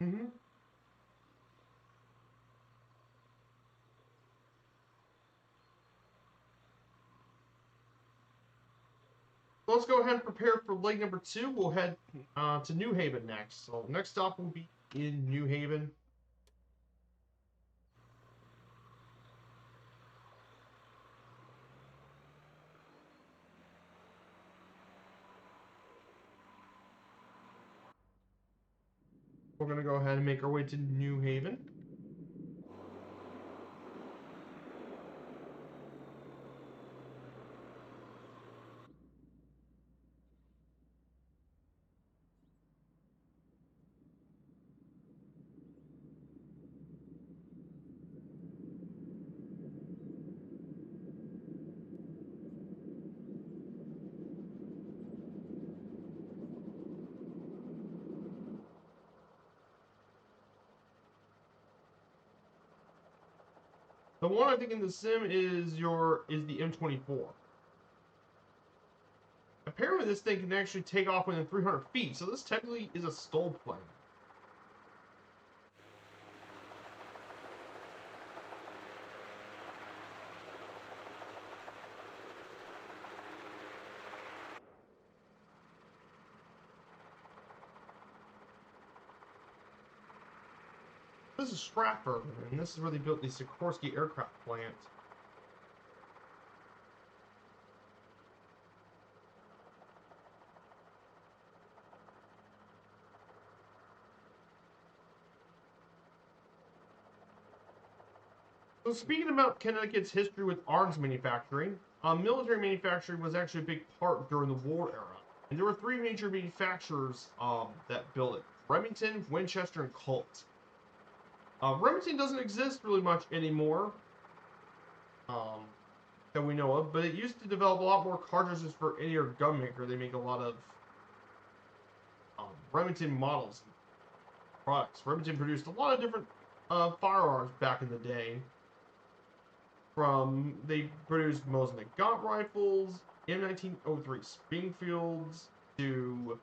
Mm-hmm. So let's go ahead and prepare for leg number 2. We'll head to New Haven next. So next stop will be in New Haven. We're going to go ahead and make our way to New Haven. The one I think in the sim is the M24. Apparently this thing can actually take off within 300 feet, so this technically is a stole plane. This is Stratford, and this is where they built the Sikorsky aircraft plant. So speaking about Connecticut's history with arms manufacturing, military manufacturing was actually a big part during the war era. And there were 3 major manufacturers that built it: Remington, Winchester, and Colt. Remington doesn't exist really much anymore, um, that we know of, but it used to develop a lot more cartridges for any other gun maker. They make a lot of Remington models and products. Remington produced a lot of different firearms back in the day. They produced Mosin Nagant rifles, M1903 Springfields, to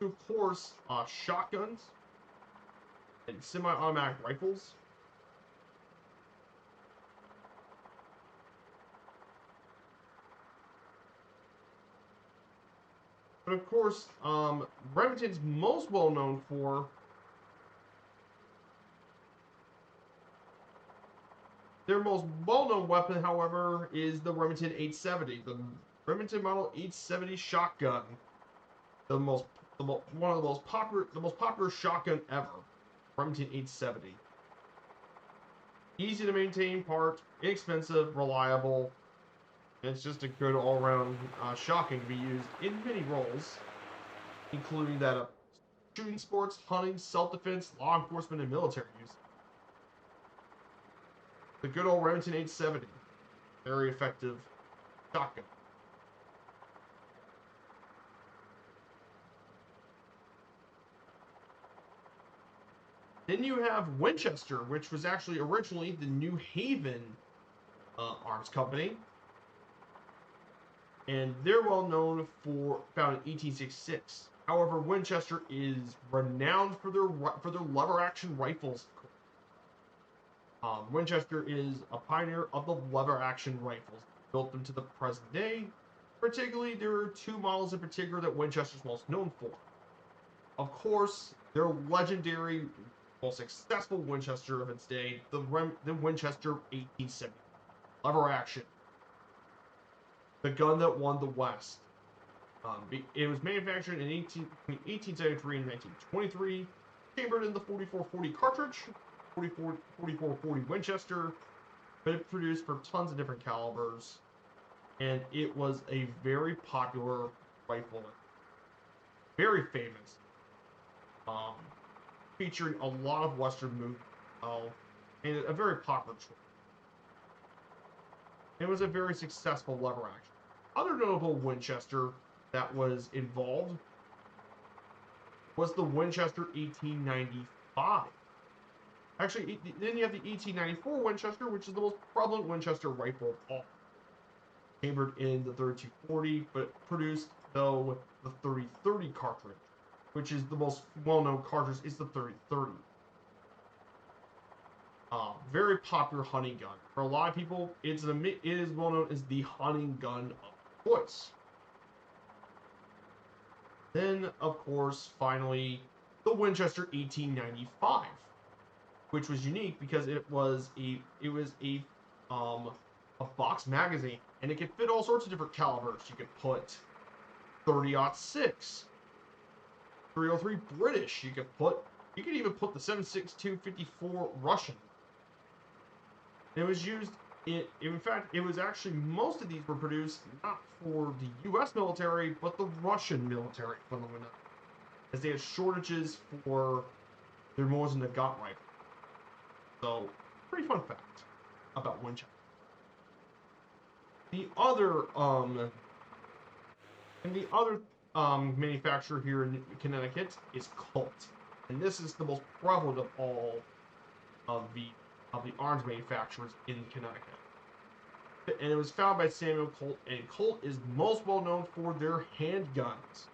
of course shotguns and semi-automatic rifles. But of course, Remington's most well known for their most well-known weapon, however, is the Remington 870, the Remington Model 870 shotgun, one of the most popular shotgun ever, Remington 870. Easy to maintain part, inexpensive, reliable. It's just a good all-around shotgun to be used in many roles, including that of shooting sports, hunting, self-defense, law enforcement, and military use. The good old Remington 870, very effective shotgun. Then you have Winchester, which was actually originally the New Haven arms company, and they're well known for founded in 1866. However, Winchester is renowned for their lever action rifles. Winchester is a pioneer of the lever action rifles, built them to the present day. Particularly, there are two models in particular that Winchester's most known for. Of course, their legendary, most successful Winchester of its day, the Winchester 1870 lever action, the gun that won the West. It was manufactured in 1873 and 1923, chambered in the 4440 cartridge, 4440 Winchester, but it produced for tons of different calibers, and it was a very popular rifle, very famous, featuring a lot of Western movement, and a very popular choice. It was a very successful lever action. Other notable Winchester that was involved was the Winchester 1895. Actually, then you have the 1894 Winchester, which is the most prevalent Winchester rifle of all. Chambered in the 3240, but produced, though, the 3030 cartridge, which is the most well-known cartridge, is the 3030. Very popular hunting gun. For a lot of people, it is well known as the hunting gun of choice. Then, of course, finally, the Winchester 1895, which was unique because it was a box magazine, and it could fit all sorts of different calibers. You could put 30-06, 303 British. You could even put the 7.62 Russian. It was used in fact, it was actually, most of these were produced not for the U.S. military, but the Russian military, funnily enough, as they had shortages for their Mosin Nagant rifle. So, pretty fun fact about Winchester. The other manufacturer here in Connecticut is Colt, and this is the most prevalent of all of the arms manufacturers in Connecticut. And it was founded by Samuel Colt, and Colt is most well known for their handguns.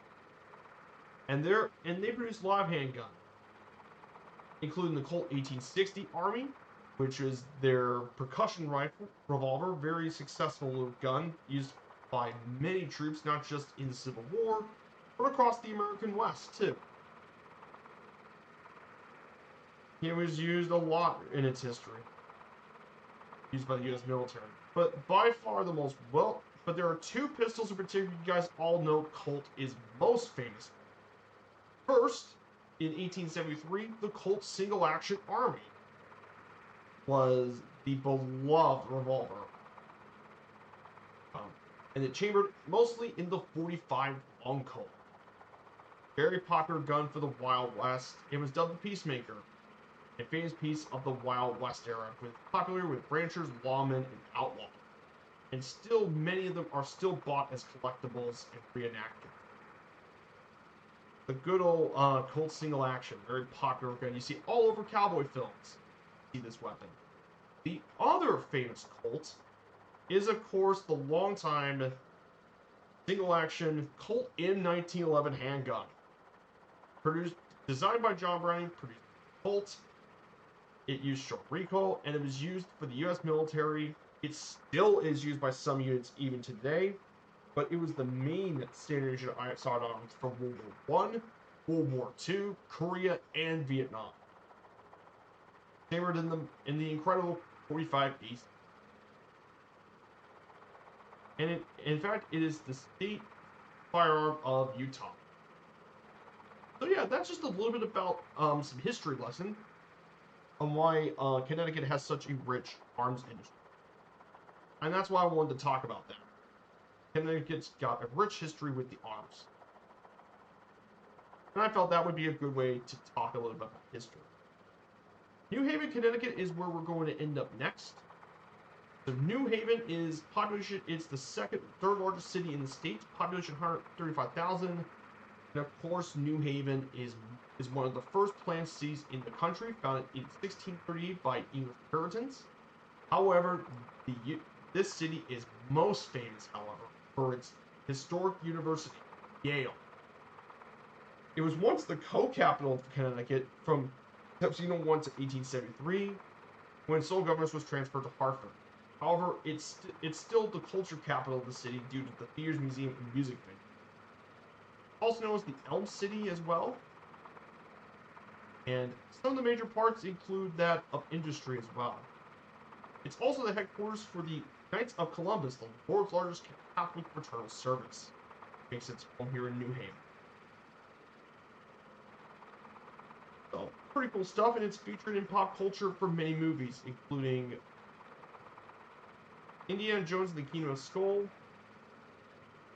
And they produce a lot of handguns, including the Colt 1860 Army, which is their percussion revolver, very successful gun used by many troops, not just in the Civil War, but across the American West too. It was used a lot in its history, used by the U.S. military. But by far the most but there are two pistols in particular you guys all know Colt is most famous for. First, in 1873, the Colt Single Action Army was the beloved revolver. And it chambered mostly in the 45 long Colt. Very popular gun for the Wild West. It was dubbed the Peacemaker. a famous piece of the Wild West era, with popular with ranchers, lawmen, and outlaws. And still, many of them are still bought as collectibles and reenacted. The good old Colt single action, very popular gun. You see all over cowboy films. You see this weapon. The other famous Colt is, of course, the longtime single action Colt M1911 handgun. Designed by John Browning, produced by Colt. It used short recoil, and it was used for the U.S. military. It still is used by some units even today, but it was the main standard sidearms for World War I, World War II, Korea, and Vietnam. Chambered in the incredible 45 East. And in fact, it is the state firearm of Utah. So yeah, that's just a little bit about some history lesson on why Connecticut has such a rich arms industry. And that's why I wanted to talk about that. Connecticut's got a rich history with the arms. And I felt that would be a good way to talk a little bit about history. New Haven, Connecticut is where we're going to end up next. So New Haven is population, it's the third largest city in the state, population 135,000. And of course, New Haven is one of the first planned cities in the country, founded in 1638 by English Puritans. However, this city is most famous, however, for its historic university, Yale. It was once the co-capital of Connecticut from 1701 to 1873, when sole governance was transferred to Hartford. However, it's still the culture capital of the city due to the theaters, museum, and music venue. Also known as the Elm City as well. And some of the major parts include that of industry as well. It's also the headquarters for the Knights of Columbus, the world's largest Catholic fraternal service. Makes its home here in New Haven. So, pretty cool stuff, and it's featured in pop culture for many movies, including Indiana Jones and the Kingdom of Skull,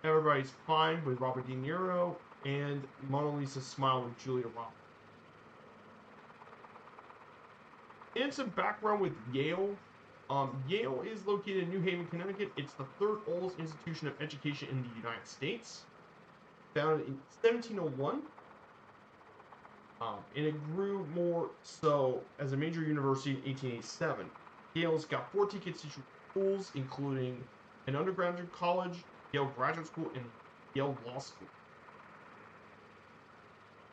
Everybody's Fine with Robert De Niro, and Mona Lisa's Smile with Julia Roberts. And some background with Yale. Yale is located in New Haven, Connecticut. It's the third oldest institution of education in the United States. Founded in 1701. And it grew more so as a major university in 1887. Yale's got 14 constituent schools, including an undergraduate college, Yale Graduate School, and Yale Law School.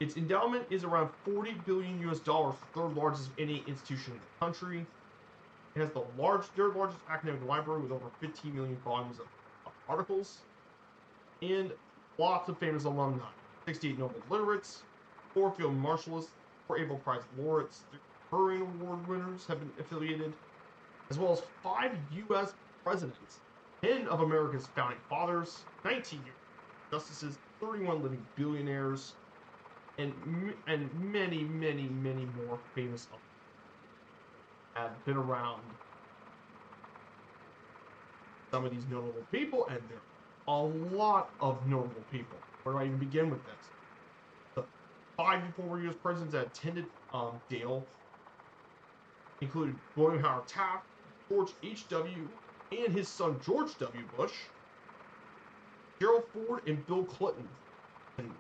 Its endowment is around $40 billion US, third largest of any institution in the country. It has the third largest academic library with over 15 million volumes of articles, and lots of famous alumni. 68 Nobel laureates, 4 field marshalists, 4 Abel Prize laureates, 3 Turing Award winners have been affiliated, as well as 5 U.S. presidents, 10 of America's founding fathers, 19 justices, 31 living billionaires, and many, many, many more famous have been around. Some of these notable people, and there are a lot of notable people. Where do I even begin with this? The 5 former U.S. presidents that attended Yale included William Howard Taft, George H.W., and his son George W. Bush, Gerald Ford, and Bill Clinton. And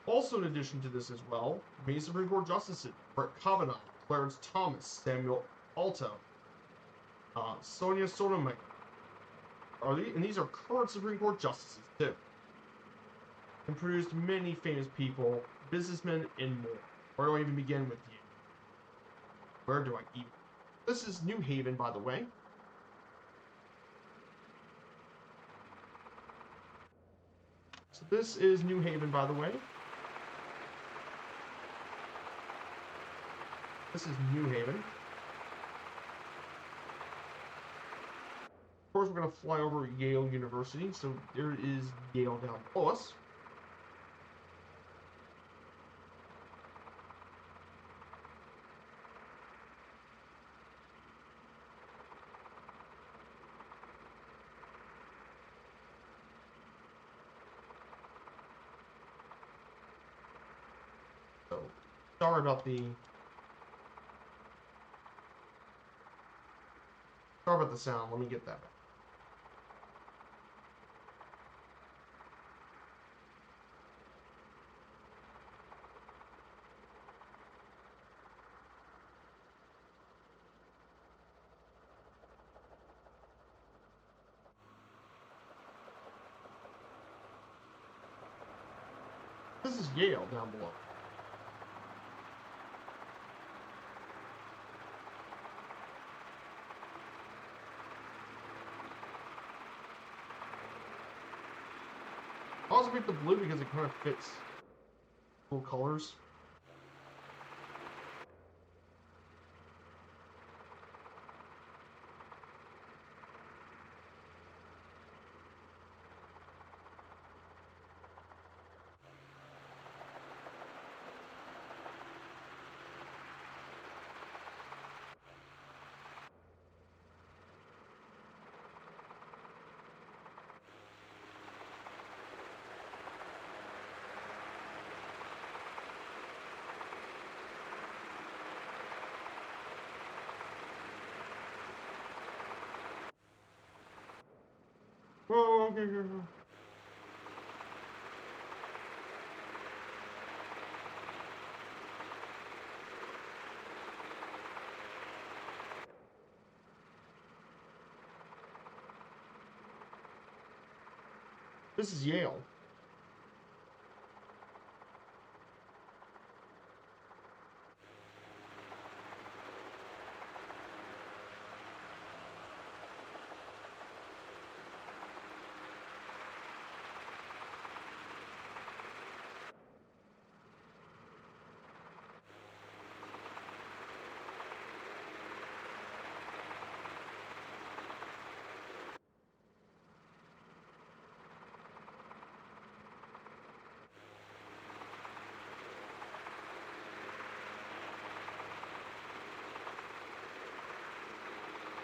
also, in addition to this as well, many Supreme Court justices: Brett Kavanaugh, Clarence Thomas, Samuel Alito, Sonia Sotomayor. And these are current Supreme Court justices too. And produced many famous people, businessmen, and more. Where do I even begin with you? Where do I even? This is New Haven, by the way. So this is New Haven, by the way. This is New Haven. Of course, we're going to fly over Yale University. So there is Yale down below us. So Sorry about the... Sorry about the sound. Let me get that back. This is Yale down below. I also picked the blue because it kind of fits cool colors. Whoa, okay. This is Yale.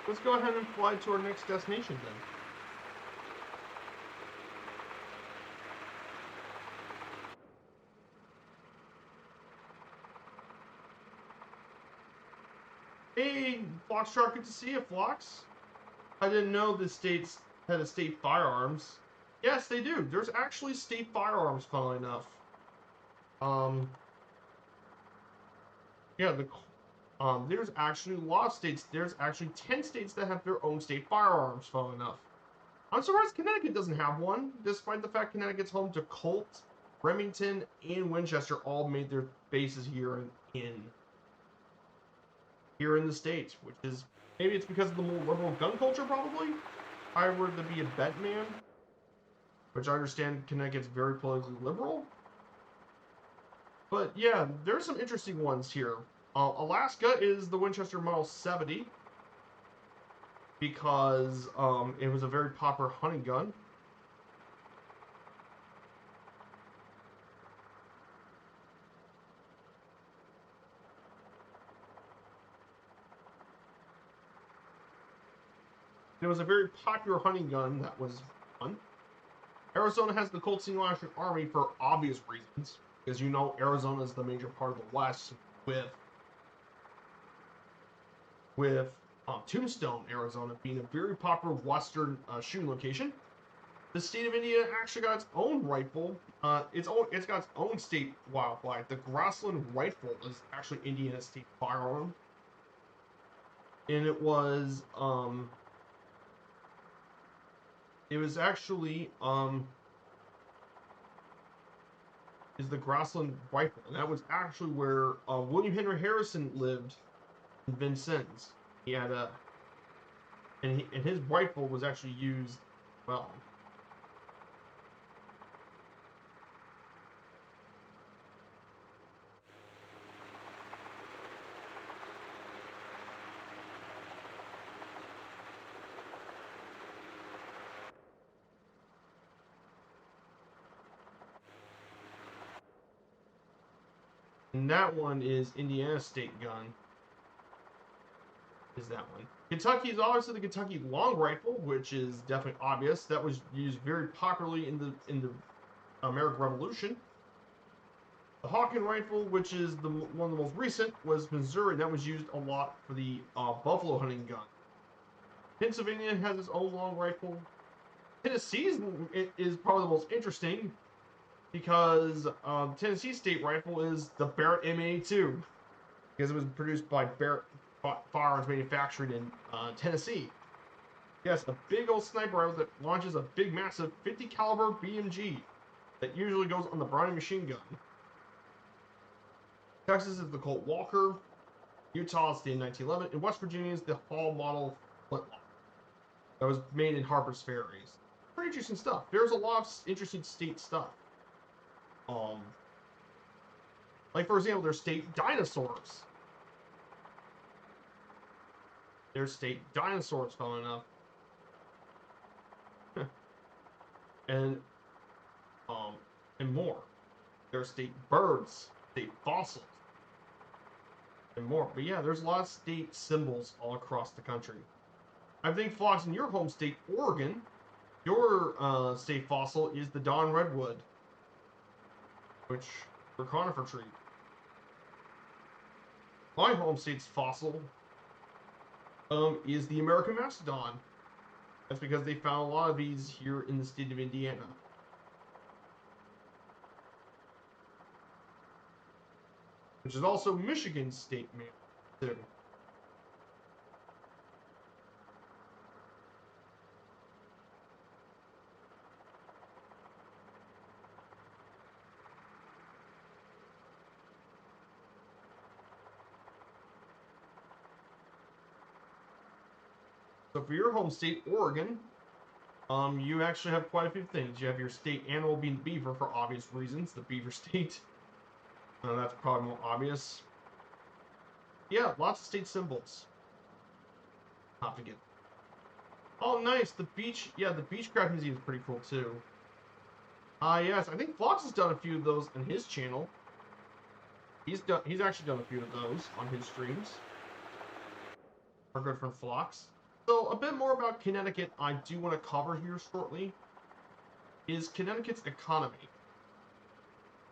Let's go ahead and fly to our next destination then. Hey, Foxtrot, good to see you, Flox. I didn't know the states had a state firearms. Yes, they do. There's actually state firearms, funnily enough. Yeah, there's actually a lot of states. There's actually 10 states that have their own state firearms, funnily enough. I'm surprised Connecticut doesn't have one, despite the fact Connecticut's home to Colt, Remington, and Winchester all made their bases here in the States, which is, maybe it's because of the more liberal gun culture, probably? If I were to be a bet man, which I understand Connecticut's very politically liberal. But yeah, there's some interesting ones here. Alaska is the Winchester Model 70 because it was a very popular hunting gun. It was a very popular hunting gun that was fun. Arizona has the Colt Single Action Army for obvious reasons, because you know Arizona is the major part of the West with Tombstone, Arizona being a very popular Western shooting location. The state of Indiana actually got its own rifle. It's got its own state wildlife. The Grassland rifle is actually Indiana's state firearm, and it was actually is the Grassland rifle, and that was actually where William Henry Harrison lived in Vincennes. He had and his rifle was actually used well. And that one is Indiana state gun. Is that one. Kentucky is obviously the Kentucky long rifle, which is definitely obvious. That was used very popularly in the American Revolution. The Hawken rifle, which is one of the most recent, was Missouri, and that was used a lot for the buffalo hunting gun. Pennsylvania has its own long rifle. Tennessee is probably the most interesting because Tennessee state rifle is the Barrett M82 because it was produced by Barrett Firearms Manufacturing in Tennessee. Yes, a big old sniper rifle that launches a big, massive 50 caliber BMG that usually goes on the Browning machine gun. Texas is the Colt Walker. Utah is the 1911, and West Virginia is the Hall model flintlock that was made in Harper's Ferries. Pretty interesting stuff. There's a lot of interesting state stuff. Like for example, there's state dinosaurs. There's state dinosaurs, fun enough. and more. There's state birds, state fossils, and more. But yeah, there's a lot of state symbols all across the country. I think, Flox, in your home state, Oregon, your state fossil is the Dawn Redwood, which for conifer tree. My home state's fossil is the American Mastodon. That's because they found a lot of these here in the state of Indiana. Which is also Michigan's state mammal, too. So for your home state, Oregon, you actually have quite a few things. You have your state animal being beaver for obvious reasons, the beaver state. That's probably more obvious. Yeah, lots of state symbols. Not to get. Oh, nice. The beach. Yeah, the Beechcraft Museum is pretty cool too. Yes, I think Flox has done a few of those on his channel. He's actually done a few of those on his streams. Our good friend Flox. So a bit more about Connecticut I do want to cover here shortly is Connecticut's economy.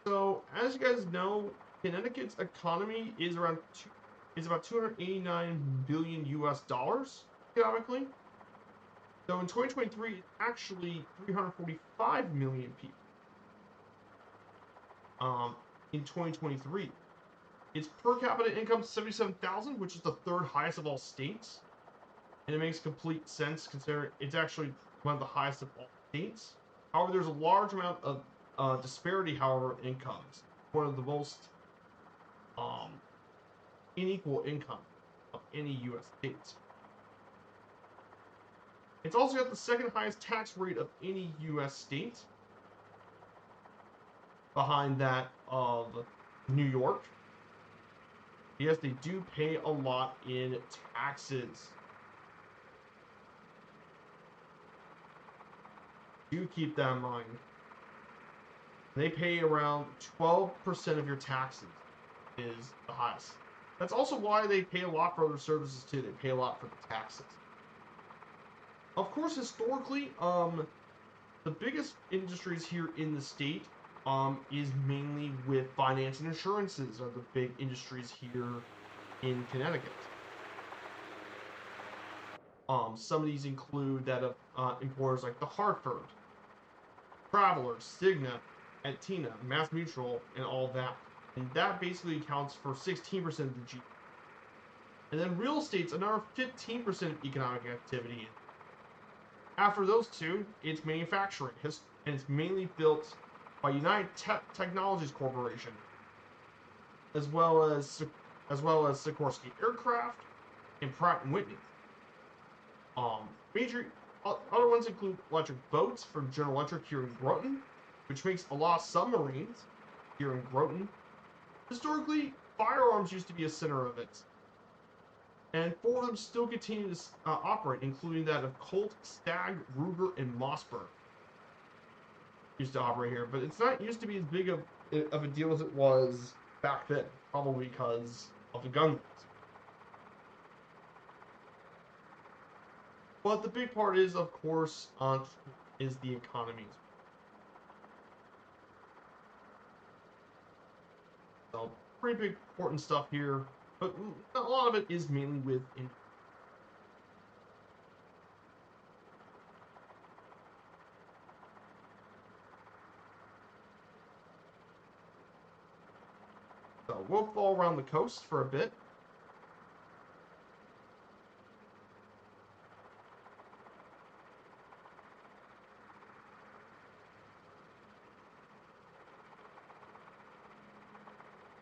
So as you guys know, Connecticut's economy is about 289 billion US dollars economically. So in 2023, it's actually 345 million people. In 2023, its per capita income is 77,000, which is the third highest of all states. And it makes complete sense considering it's actually one of the highest of all states. However, there's a large amount of disparity, however, in incomes. One of the most unequal income of any U.S. states. It's also got the second highest tax rate of any U.S. state, behind that of New York. Yes, they do pay a lot in taxes. Do keep that in mind. They pay around 12% of your taxes is the highest. That's also why they pay a lot for other services too. They pay a lot for the taxes. Of course, historically, the biggest industries here in the state is mainly with finance and insurances are the big industries here in Connecticut. Some of these include that of employers like the Hartford, Travelers, Cigna, Aetna, Mass Mutual, and all that. And that basically accounts for 16% of the GDP. And then real estate's another 15% of economic activity. After those two, it's manufacturing, and it's mainly built by United Technologies Corporation, as well as Sikorsky Aircraft and Pratt & Whitney. Major other ones include electric boats from General Electric here in Groton, which makes a lot of submarines here in Groton. Historically, firearms used to be a center of it, and four of them still continue to operate, including that of Colt, Stag, Ruger, and Mossberg. Used to operate here, but it's not used to be as big of a deal as it was back then, probably because of the gun laws. But the big part is, of course, is the economy. So pretty big important stuff here, but a lot of it is mainly with. So we'll fall around the coast for a bit.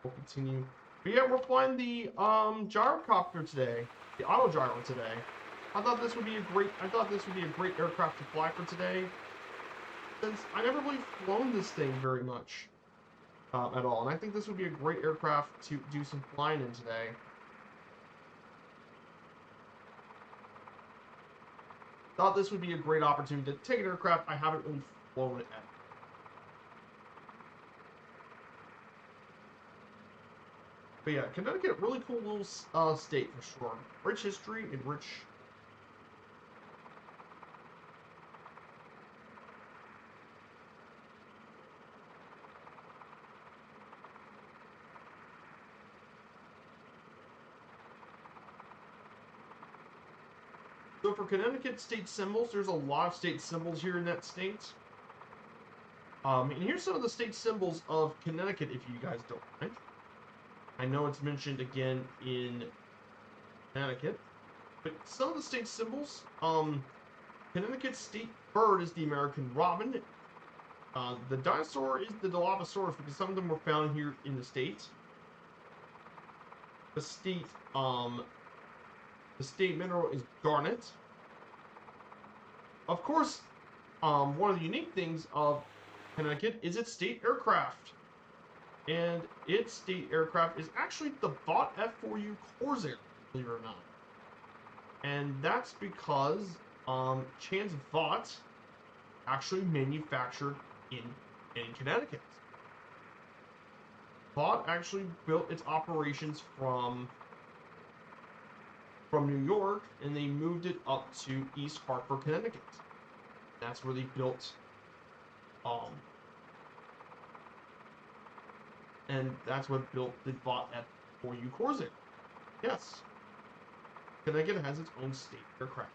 We'll continue. But yeah, we're flying the gyrocopter today, the auto gyro today. I thought this would be a great aircraft to fly for today, since I never really flown this thing very much at all, and I think this would be a great aircraft to do some flying in today. Thought this would be a great opportunity to take an aircraft I haven't really flown it at. But yeah, Connecticut, really cool little state for sure. Rich history and rich. So for Connecticut state symbols, there's a lot of state symbols here in that state. And here's some of the state symbols of Connecticut, if you guys don't mind. I know it's mentioned again in Connecticut, but some of the state symbols, Connecticut's state bird is the American robin. The dinosaur is the Dilophosaurus because some of them were found here in the state. The state mineral is garnet. Of course, one of the unique things of Connecticut is its state aircraft. And its state aircraft is actually the Vought F4U Corsair, believe it or not. And that's because Chan's Vought actually manufactured in Connecticut. Vought actually built its operations from New York, and they moved it up to East Hartford, Connecticut. That's where they built and that's what built the Vought F4U Corsair. Yes. Connecticut has its own state aircraft.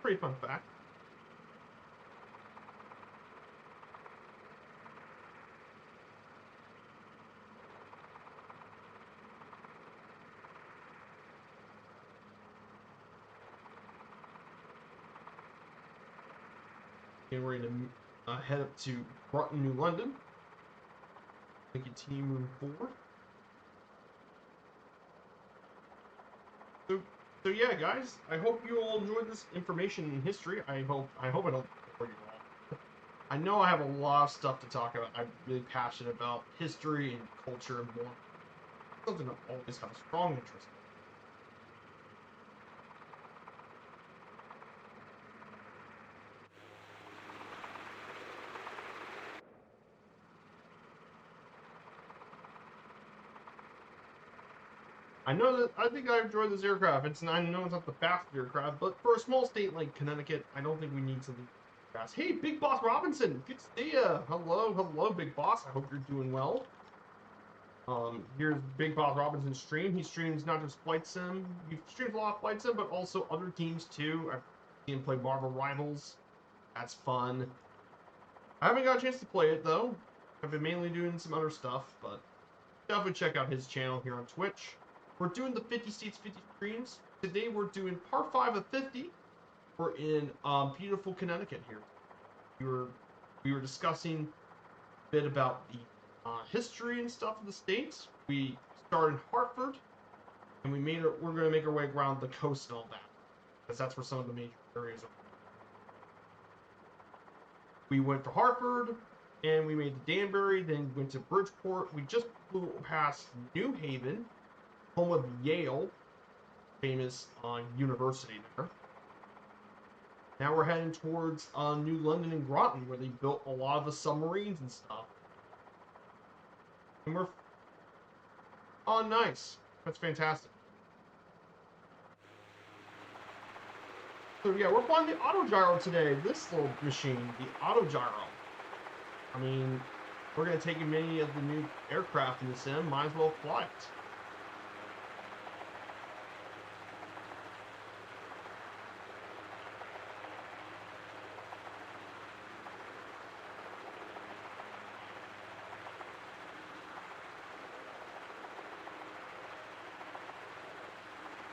Pretty fun fact. And we're going to head up to Groton, New London, and continue moving forward. So yeah, guys, I hope you all enjoyed this information in history. I hope I don't bore you all. I know I have a lot of stuff to talk about. I'm really passionate about history and culture and more. Something I've always had a strong interest in. I think I enjoy this aircraft. I know it's not the fastest aircraft, but for a small state like Connecticut, I don't think we need something fast. Hey, Big Boss Robinson, good to see ya. Hello, Big Boss. I hope you're doing well. Here's Big Boss Robinson's stream. He streams not just Flight Sim. He streams a lot of Flight Sim, but also other teams too. I've seen him play Marvel Rivals. That's fun. I haven't got a chance to play it though. I've been mainly doing some other stuff, but definitely check out his channel here on Twitch. We're doing the 50 States 50 streams. Today we're doing part 5 of 50. We're in beautiful Connecticut here. We were discussing a bit about the history and stuff of the states. We started in Hartford, and we're going to make our way around the coast and all that, because that's where some of the major areas are. We went to Hartford, and we made the Danbury, then went to Bridgeport. We just flew past New Haven, home of Yale, famous university there. Now we're heading towards New London and Groton, where they built a lot of the submarines and stuff. And we're... Oh, nice. That's fantastic. So yeah, we're flying the auto gyro today. This little machine, the auto gyro. I mean, we're going to take many of the new aircraft in the sim. Might as well fly it.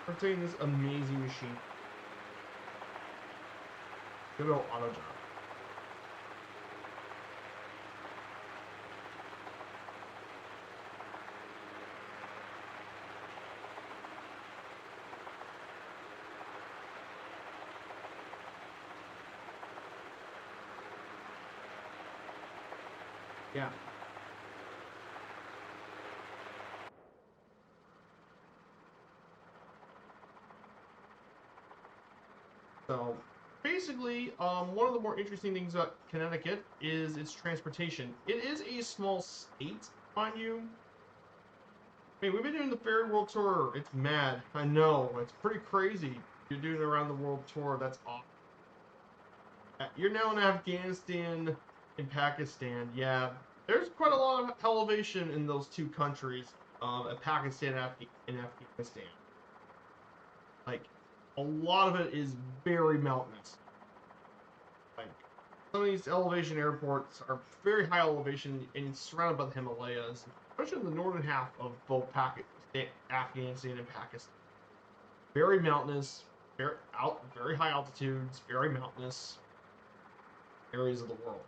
We're taking this amazing machine. Good old auto gyro. Yeah. So basically, one of the more interesting things about Connecticut is its transportation. It is a small state, mind you. I mean, we've been doing the Ferry World Tour. It's mad. I know. It's pretty crazy. You're doing around the world tour. That's awesome. You're now in Afghanistan and Pakistan. Yeah, there's quite a lot of elevation in those two countries, Pakistan and Afghanistan. Like, a lot of it is very mountainous. Like, some of these elevation airports are very high elevation and surrounded by the Himalayas, especially in the northern half of both Afghanistan and Pakistan. Very mountainous, very high altitudes, very mountainous areas of the world.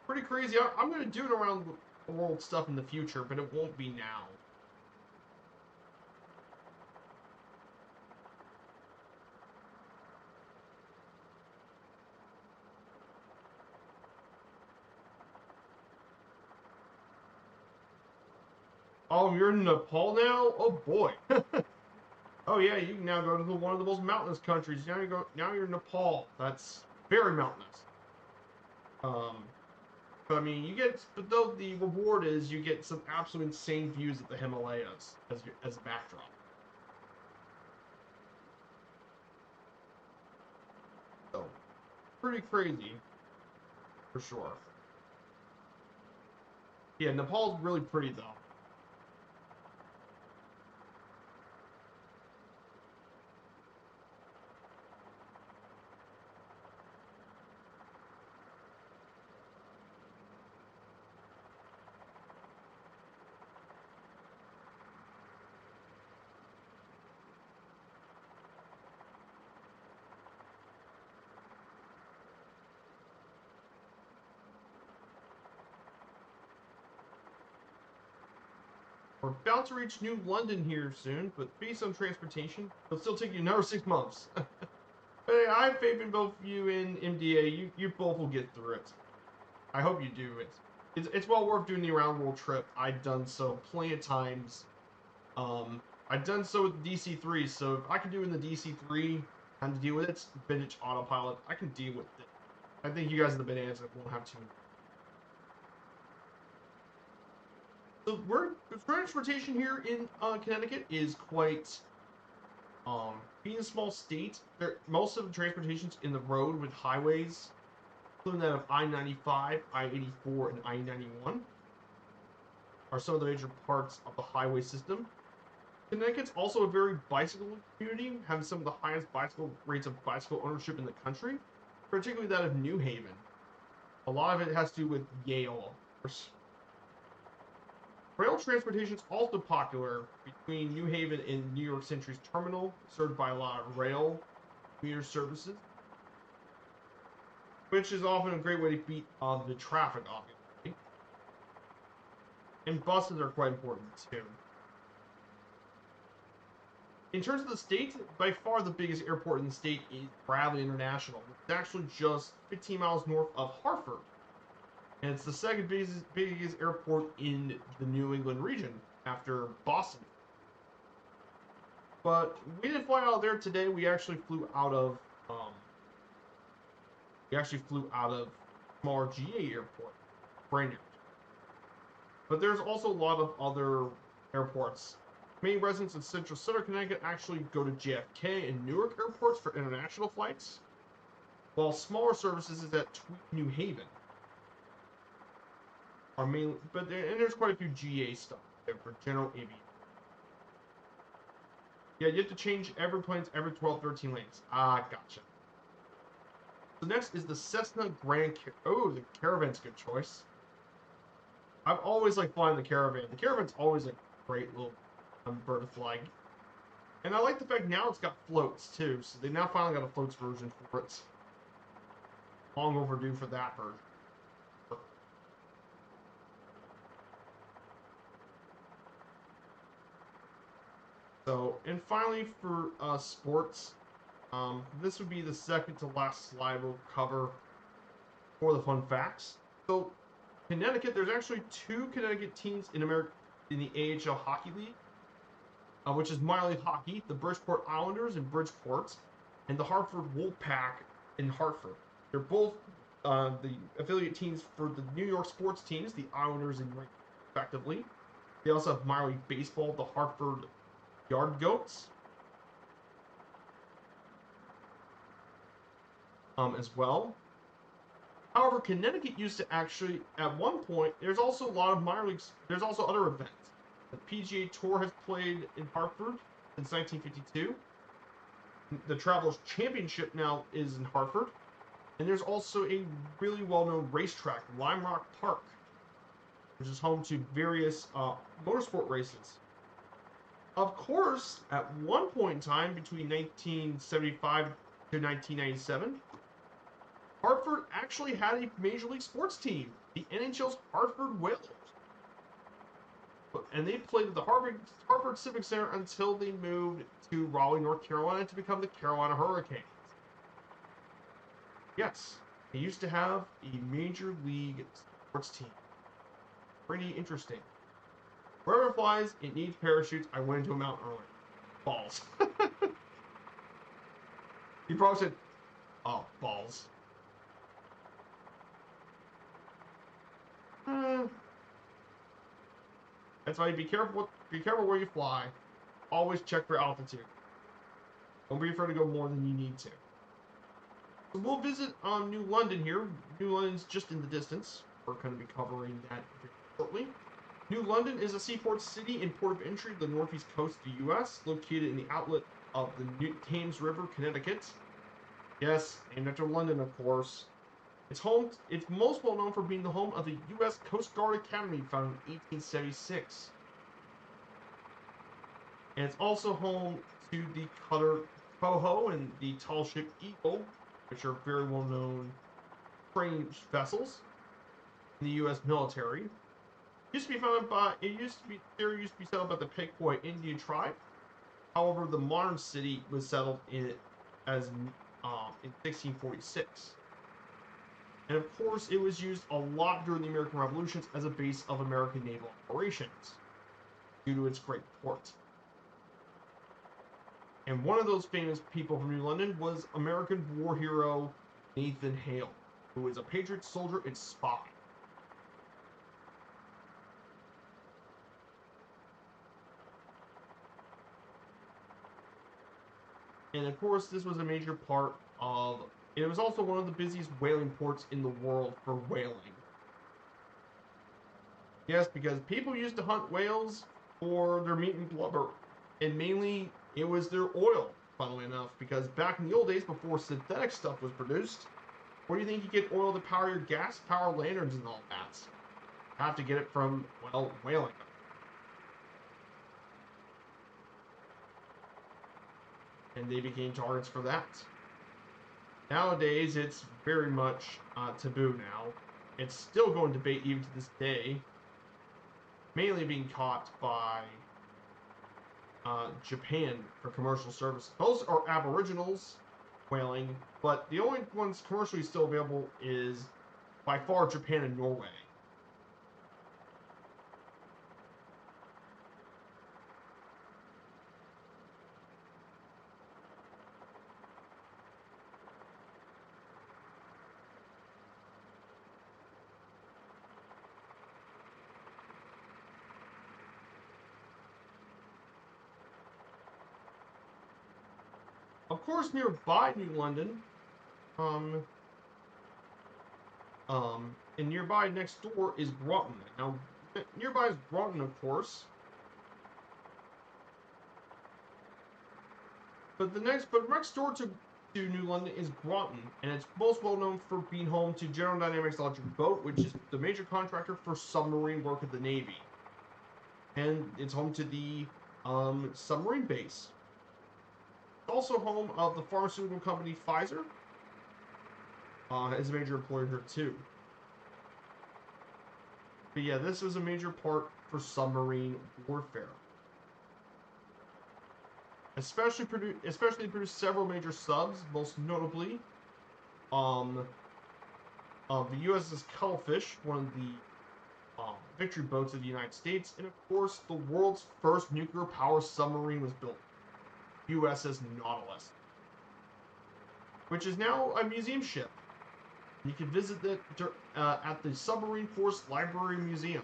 Pretty crazy. I'm going to do it around the world stuff in the future, but it won't be now. Oh, you're in Nepal now? Oh boy. Oh yeah, you can now go to one of the most mountainous countries. Now you're in Nepal. That's very mountainous. But I mean, but though the reward is you get some absolute insane views of the Himalayas as a backdrop. So, pretty crazy, for sure. Yeah, Nepal's really pretty though. We're about to reach New London here soon, but based on transportation, it'll still take you another 6 months. Hey, I have faith in both you and MDA. You both will get through it. I hope you do it. It's well worth doing the around world trip. I've done so plenty of times. I've done so with the DC-3, so if I can do it in the DC-3 and to deal with it, vintage autopilot, I can deal with it. I think you guys are the bananas that won't have to. So the transportation here in Connecticut is quite being a small state. Most of the transportation's in the road with highways, including that of I-95, I-84, and I-91, are some of the major parts of the highway system. Connecticut's also a very bicycle community, having some of the highest bicycle rates of bicycle ownership in the country, particularly that of New Haven. A lot of it has to do with Yale. Rail transportation is also popular between New Haven and New York Century's terminal, served by a lot of rail commuter services, which is often a great way to beat the traffic, obviously. And buses are quite important too. In terms of the state, by far the biggest airport in the state is Bradley International. It's actually just 15 miles north of Hartford. And it's the second biggest airport in the New England region after Boston. But we didn't fly out of there today. We actually flew out of smaller GA airport, Brainerd. But there's also a lot of other airports. Main residents in Central Center, Connecticut actually go to JFK and Newark airports for international flights, while smaller services is at Tweed, New Haven. Are mainly, and there's quite a few GA stuff there for general aviation. Yeah, you have to change every planes every 12, 13 lanes. Ah, gotcha. So next is the Cessna Oh, the Caravan's a good choice. I've always liked flying the Caravan. The Caravan's always a great little bird to fly. And I like the fact now it's got floats too. So they now finally got a floats version for it. Long overdue for that version. So, and finally for sports, this would be the second to last slide we'll cover for the fun facts. So, Connecticut, there's actually 2 Connecticut teams in America in the AHL Hockey League, which is minor league hockey, the Bridgeport Islanders in Bridgeport, and the Hartford Wolfpack in Hartford. They're both the affiliate teams for the New York sports teams, the Islanders and Rangers, respectively. They also have minor league baseball, the Hartford Yard Goats, as well. However, Connecticut used to actually, at one point, there's also a lot of minor leagues, there's also other events. The PGA Tour has played in Hartford since 1952. The Travelers Championship now is in Hartford. And there's also a really well-known racetrack, Lime Rock Park, which is home to various motorsport races. Of course, at one point in time, between 1975 to 1997, Hartford actually had a Major League sports team, the NHL's Hartford Whalers. And they played at the Hartford Civic Center until they moved to Raleigh, North Carolina to become the Carolina Hurricanes. Yes, they used to have a Major League sports team. Pretty interesting. Wherever it flies, it needs parachutes. I went into a mountain earlier. Balls. You probably said, oh, balls. That's why be careful where you fly. Always check for altitude. Don't be afraid to go more than you need to. So we'll visit New London here. New London's just in the distance. We're going to be covering that shortly. New London is a seaport city and port of entry to the northeast coast of the U.S., located in the outlet of the Thames River, Connecticut. Yes, named after London, of course. It's most well known for being the home of the U.S. Coast Guard Academy, founded in 1876. And it's also home to the cutter Coho and the tall ship Eagle, which are very well-known training vessels in the U.S. military. Used to be founded by used to be settled by the Pequot Indian tribe. However, the modern city was settled in 1646. And of course, it was used a lot during the American Revolutions as a base of American naval operations due to its great port. And one of those famous people from New London was American war hero Nathan Hale, who was a Patriot soldier and spy. And of course, this was a major part of. It was also one of the busiest whaling ports in the world for whaling. Yes, because people used to hunt whales for their meat and blubber, and mainly it was their oil, funnily enough, because back in the old days, before synthetic stuff was produced, where do you think you get oil to power your gas-powered lanterns and all that? You have to get it from, well, whaling. And they became targets for that. Nowadays, it's very much taboo now. It's still going to debate even to this day. Mainly being caught by Japan for commercial service. Those are aboriginals whaling, but the only ones commercially still available is by far Japan and Norway. Of course, nearby New London, um, and nearby next door is Groton. Now, nearby is Groton, of course. But next door to New London is Groton, and it's most well known for being home to General Dynamics Electric Boat, which is the major contractor for submarine work of the Navy. And it's home to the submarine base. It's also home of the pharmaceutical company Pfizer. Is a major employer here too. But yeah, this was a major part for submarine warfare. Especially produced several major subs, most notably, the USS Cuttlefish, one of the victory boats of the United States, and of course, the world's first nuclear-powered submarine was built, USS Nautilus, which is now a museum ship. You can visit it at the Submarine Force Library Museum.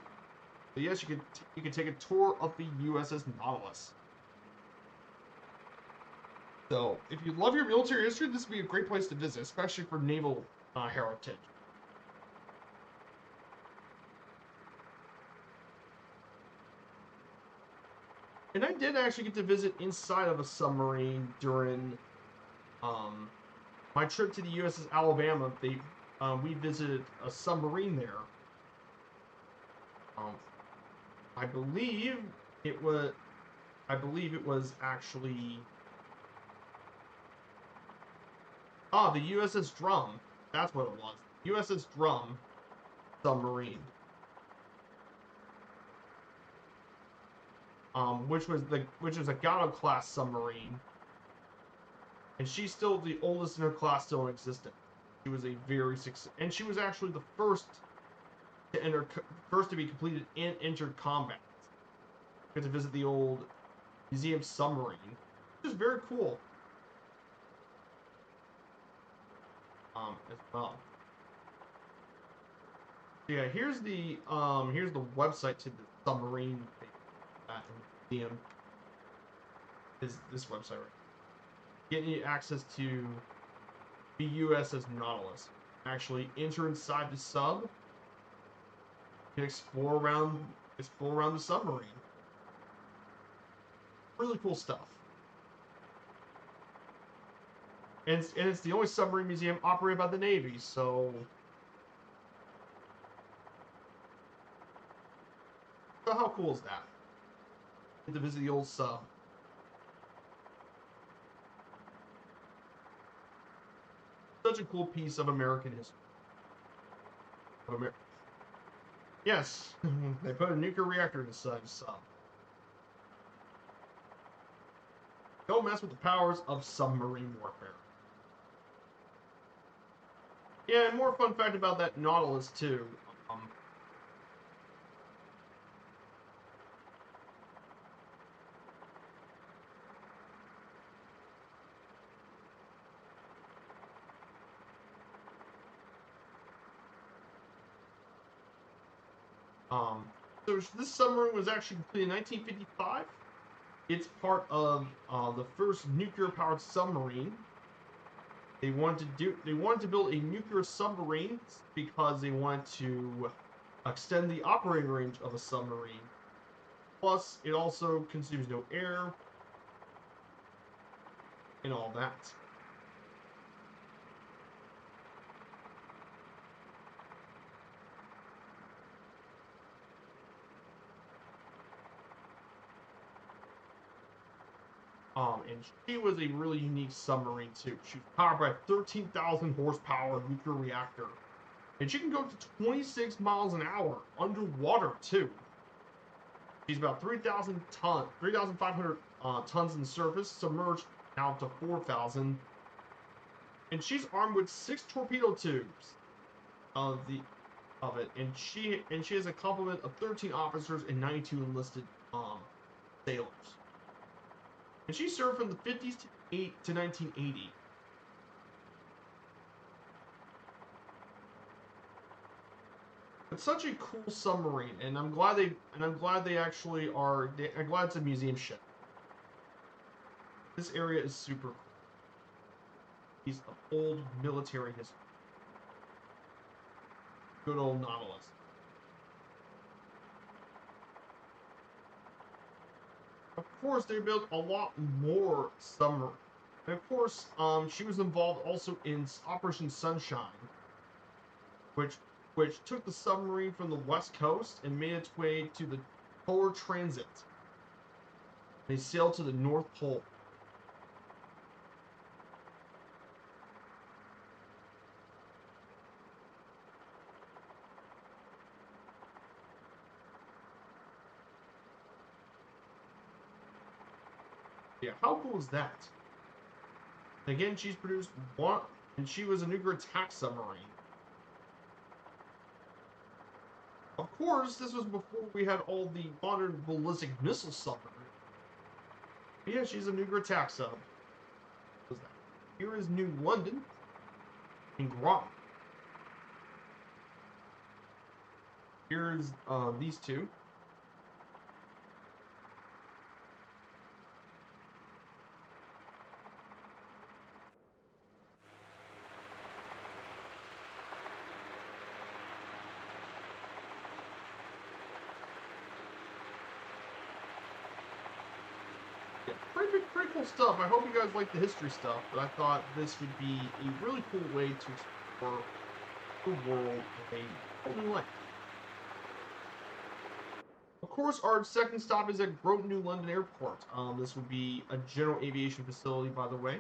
So yes, you can take a tour of the USS Nautilus. So, if you love your military history, this would be a great place to visit, especially for naval heritage. And I did actually get to visit inside of a submarine during my trip to the USS Alabama. We visited a submarine there. I believe it was actually the USS Drum. That's what it was. USS Drum submarine. Which was a Gatto class submarine. And she's still the oldest in her class still in existence. She was a very and she was actually the first to be completed and entered combat. Get to visit the old museum submarine, which is very cool. As well. So yeah, here's the website to the submarine museum. Is this website right? Getting you access to the USS Nautilus. Actually enter inside the sub. You can explore around the submarine. Really cool stuff. And it's the only submarine museum operated by the Navy, so how cool is that? Get to visit the old sub. Such a cool piece of American history. Yes, they put a nuclear reactor inside the sub. Don't mess with the powers of submarine warfare. Yeah, and more fun fact about that Nautilus too. So this submarine was actually completed in 1955. It's part of the first nuclear-powered submarine. They wanted to build a nuclear submarine because they wanted to extend the operating range of a submarine. Plus, it also consumes no air and all that. And she was a really unique submarine too. She was powered by a 13,000 horsepower nuclear reactor. And she can go up to 26 miles an hour underwater too. She's about 3,500 tons in the surface, submerged down to 4,000. And she's armed with 6 torpedo tubes of it. And she has a complement of 13 officers and 92 enlisted sailors. And she served from the 50s to 1980. It's such a cool submarine, and I'm glad they actually are. I'm glad it's a museum ship. This area is super cool. piece of old military history. Good old Nautilus. Of course, they built a lot more submarines. And of course, she was involved also in Operation Sunshine, which took the submarine from the west coast and made its way to the polar transit. They sailed to the North Pole. Yeah, how cool is that? Again, she's produced one, and she was a nuclear attack submarine. Of course, this was before we had all the modern ballistic missile submarines. But yeah, she's a nuclear attack sub. Here is New London and Groton. Here's these two. Yeah, pretty cool stuff. I hope you guys like the history stuff, but I thought this would be a really cool way to explore the world in a whole new light. Of course, our second stop is at Groton New London Airport. This would be a general aviation facility, by the way.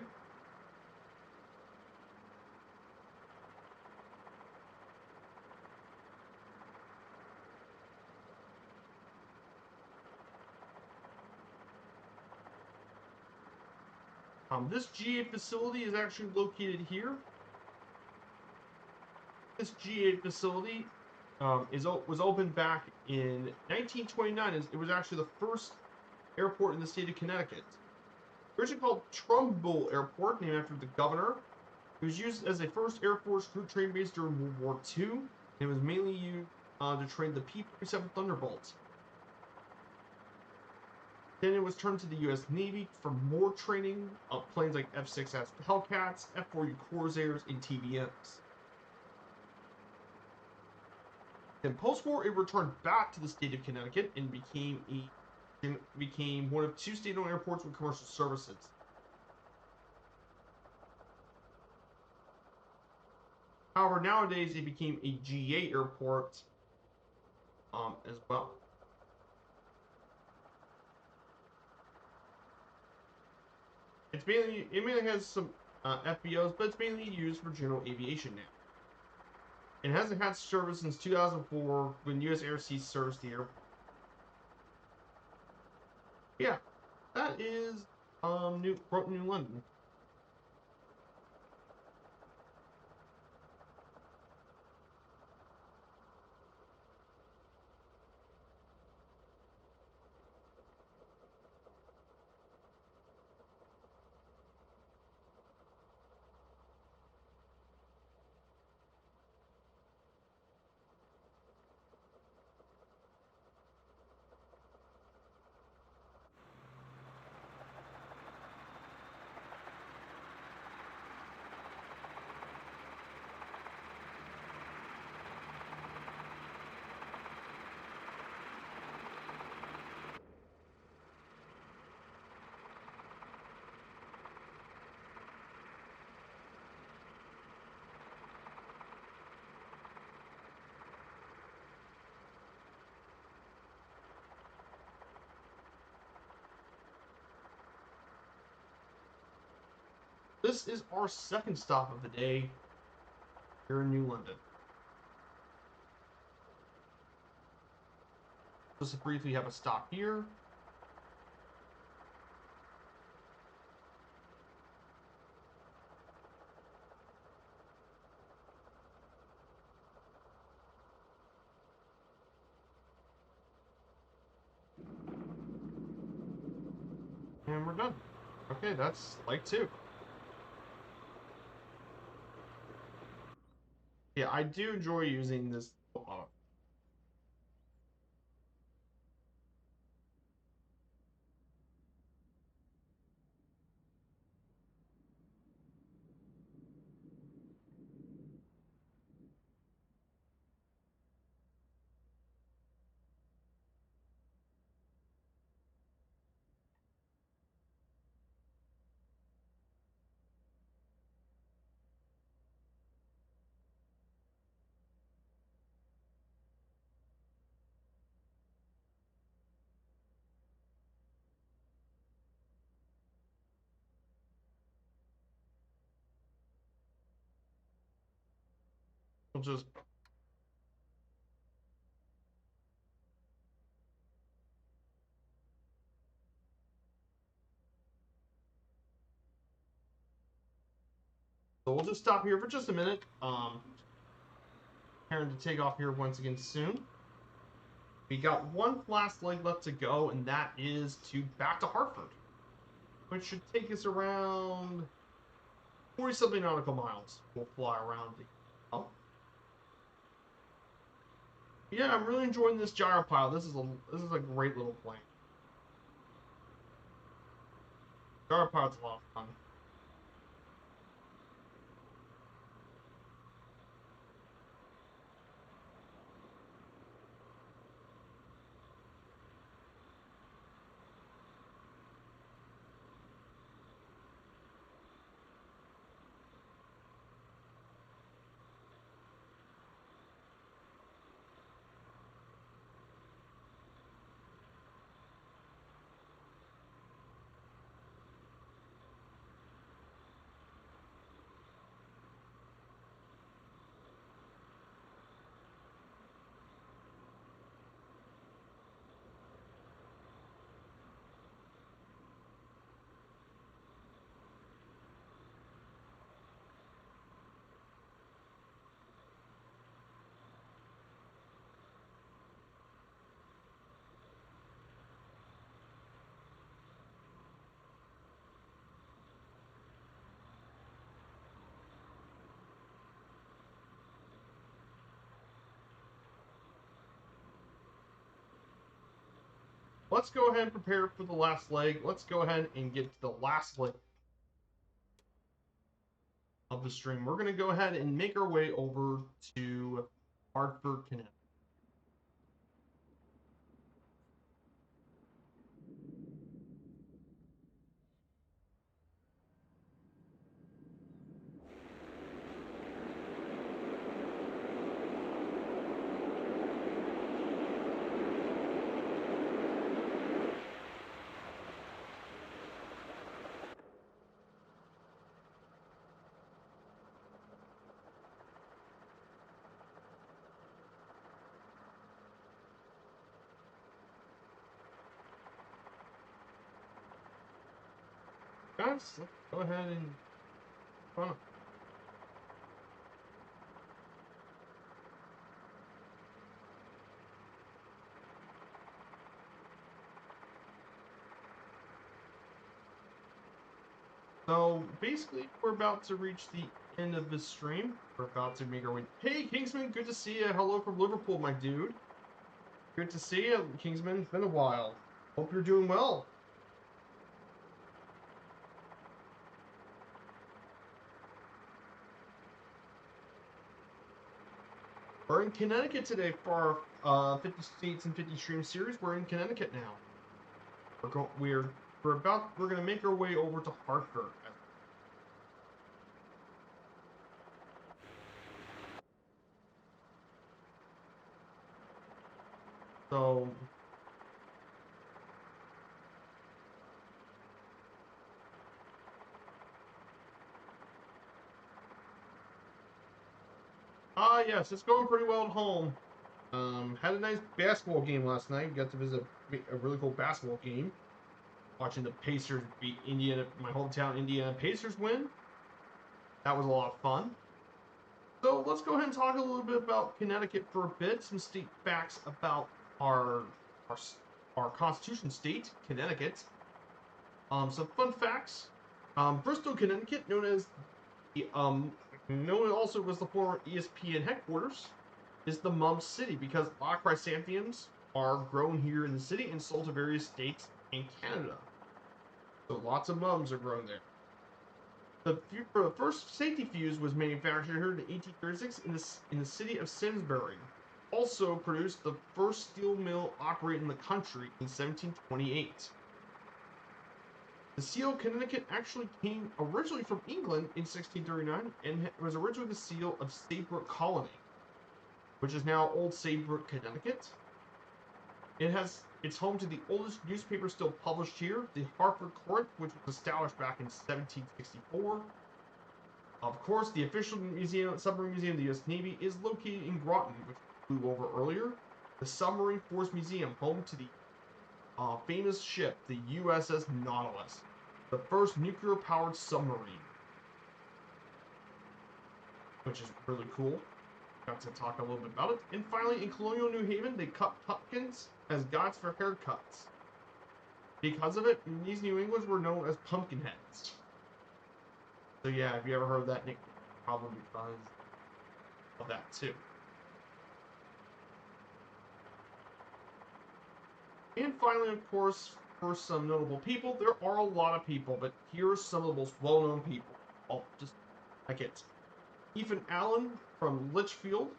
This GA facility is actually located here. This GA facility was opened back in 1929. It was actually the first airport in the state of Connecticut. Originally called Trumbull Airport, named after the governor. It was used as a first Air Force group training base during World War II. It was mainly used to train the P-47 Thunderbolts. Then it was turned to the U.S. Navy for more training of planes like F-6S Hellcats, F-4U Corsairs, and TBMs. Then post-war, it returned back to the state of Connecticut and became one of two state-owned airports with commercial services. However, nowadays it became a GA airport as well. It mainly has some FBOs, but it's mainly used for general aviation now. It hasn't had service since 2004 when U.S. Air ceased service to the airport. Yeah, that is New London. This is our second stop of the day here in New London. Just to briefly have a stop here. And we're done. Okay, that's like 2. Yeah, I do enjoy using this. We'll just stop here for just a minute. Preparing to take off here once again soon. We got one last leg left to go, and that is back to Hartford, which should take us around 40-something nautical miles. We'll fly around the. Oh. Yeah, I'm really enjoying this gyropile. This is a great little plane. Gyropile's a lot of fun. Let's go ahead and prepare for the last leg. Let's go ahead and get to the last leg of the stream. We're going to go ahead and make our way over to Hartford, Connecticut. Guys, let's go ahead and fun. So basically, we're about to reach the end of this stream. We're about to make our way. Hey, Kingsman, good to see you. Hello from Liverpool, my dude. Good to see you, Kingsman. It's been a while. Hope you're doing well. We're in Connecticut today for our 50 States and 50 Stream series. We're in Connecticut now. We're gonna make our way over to Hartford. So yes, it's going pretty well at home. Had a nice basketball game last night. Got to visit a really cool basketball game. Watching the Pacers beat Indiana, my hometown Indiana Pacers win. That was a lot of fun. So let's go ahead and talk a little bit about Connecticut for a bit. Some state facts about our Constitution state, Connecticut. Some fun facts. Bristol, Connecticut, known also as the former ESPN headquarters, is the mum city because a lot of chrysanthemums are grown here in the city and sold to various states in Canada. So lots of mums are grown there. The first safety fuse was manufactured here in 1836 in the city of Simsbury. Also produced the first steel mill operating in the country in 1728. The seal of Connecticut actually came originally from England in 1639 and was originally the seal of Saybrook Colony, which is now Old Saybrook, Connecticut. It's home to the oldest newspaper still published here, the Hartford Courant, which was established back in 1764. Of course, the official submarine museum of the U.S. Navy is located in Groton, which we flew over earlier. The Submarine Force Museum, home to the famous ship, the USS Nautilus, the first nuclear-powered submarine, which is really cool. Got to talk a little bit about it. And finally, in colonial New Haven, they cut pumpkins as guides for haircuts. Because of it, these New Englands were known as pumpkin heads. So yeah, if you ever heard of that nickname, probably because of that too. And finally, of course, for some notable people, there are a lot of people, but here are some of the most well-known people. Oh, just like it. Ethan Allen from Litchfield,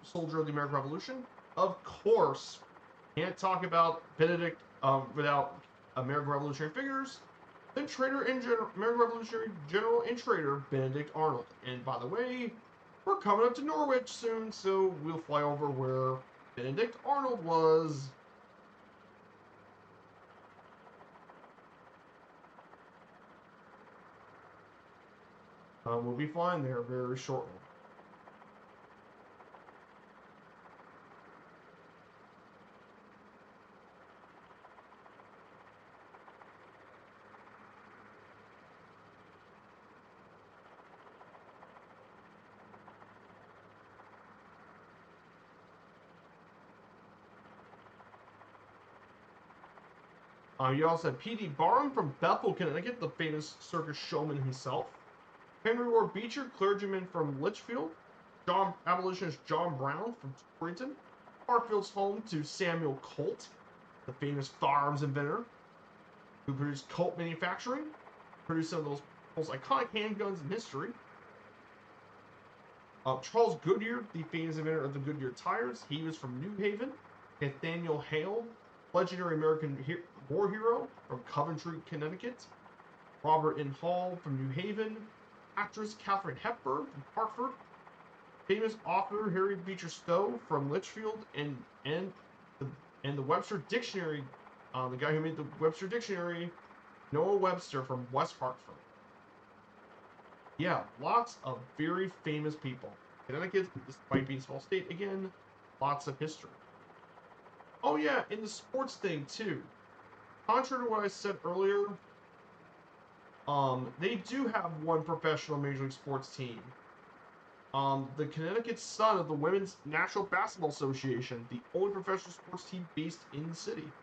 soldier of the American Revolution. Of course, can't talk about Benedict without American Revolutionary figures. Then American Revolutionary General and Trader Benedict Arnold. And by the way, we're coming up to Norwich soon, so we'll fly over where Benedict Arnold was. We'll be flying there very shortly. You also have P.D. Barham from Bethel, Connecticut, the famous circus showman himself. Henry Ward Beecher, clergyman from Litchfield. Abolitionist John Brown from Torrington. Harfield's home to Samuel Colt, the famous firearms inventor, who produced Colt manufacturing, produced some of those most iconic handguns in history. Charles Goodyear, the famous inventor of the Goodyear tires, he was from New Haven. Nathaniel Hale, legendary American war hero from Coventry, Connecticut. Robert N. Hall from New Haven. Actress Katharine Hepburn from Hartford. Famous author Harry Beecher Stowe from Litchfield, and the Webster Dictionary, the guy who made the Webster Dictionary, Noah Webster from West Hartford. Yeah, lots of very famous people. Connecticut, despite being a small state, again, lots of history. Oh yeah, in the sports thing too. Contrary to what I said earlier, they do have one professional Major League Sports team. The Connecticut Sun of the Women's National Basketball Association, the only professional sports team based in the city.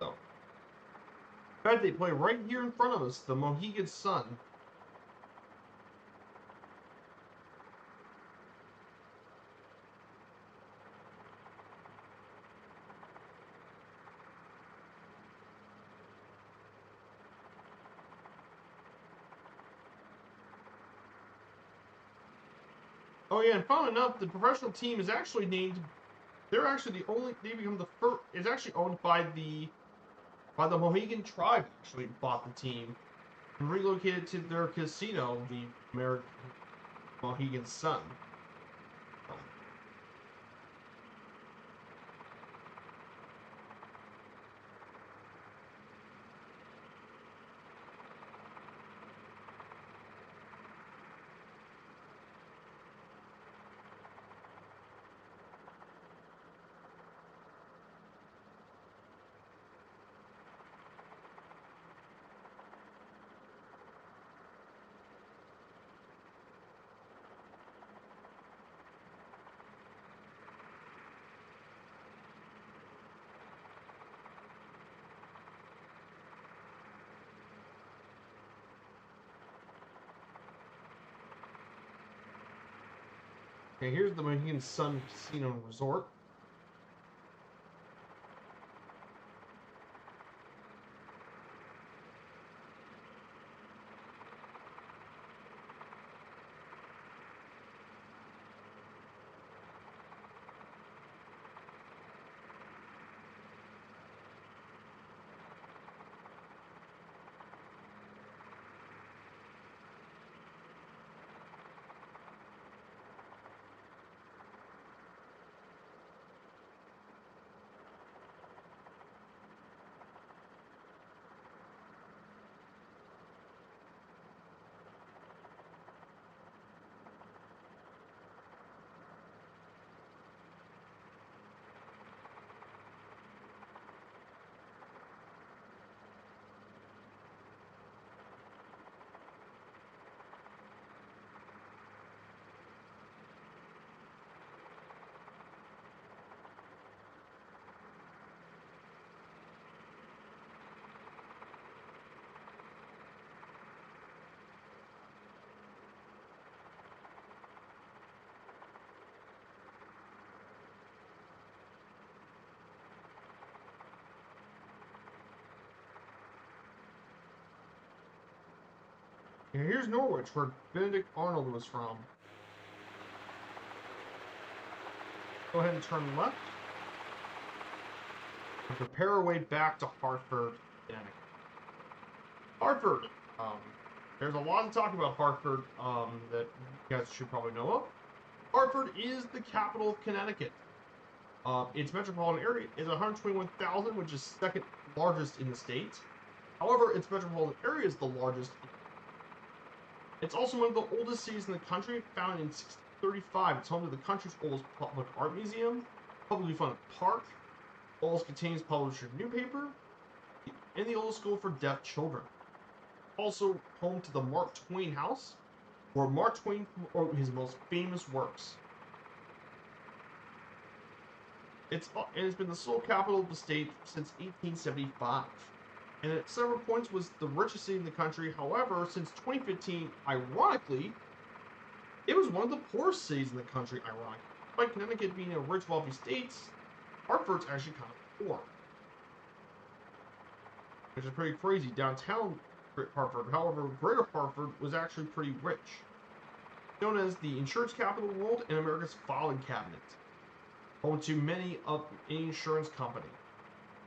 So, in fact, they play right here in front of us, the Mohegan Sun. Oh yeah, and funnily enough, the professional team is actually named. They're actually the only. They become the first. It's actually owned by the Mohegan tribe. Actually, bought the team and relocated to their casino, the American Mohegan Sun. Okay, here's the Mohegan Sun Casino and Resort. And here's Norwich, where Benedict Arnold was from. Go ahead and turn left. And prepare our way back to Hartford, Connecticut. Hartford. There's a lot to talk about Hartford that you guys should probably know of. Hartford is the capital of Connecticut. Its metropolitan area is 121,000, which is second largest in the state. However, its metropolitan area is the largest. It's also one of the oldest cities in the country, founded in 1635. It's home to the country's oldest public art museum, publicly funded park, oldest contains published newspaper, and the oldest school for deaf children. Also home to the Mark Twain House, where Mark Twain wrote his most famous works. It's been the sole capital of the state since 1875, and at several points was the richest city in the country. However, since 2015, ironically, it was one of the poorest cities in the country. Ironically, despite Connecticut being a rich, wealthy state, Hartford's actually kind of poor, which is pretty crazy. Downtown Hartford, however, Greater Hartford was actually pretty rich, known as the insurance capital of the world and America's filing cabinet, home to many of any insurance company,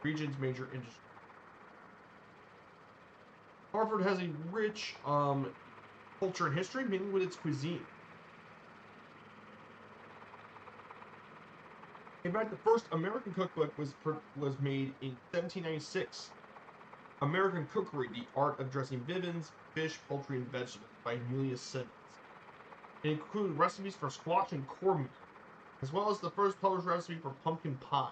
region's major industry. Hartford has a rich culture and history, mainly with its cuisine. In fact, the first American cookbook was made in 1796. American Cookery: The Art of Dressing Viands, Fish, Poultry, and Vegetables by Amelia Simmons. It included recipes for squash and cornmeal, as well as the first published recipe for pumpkin pie.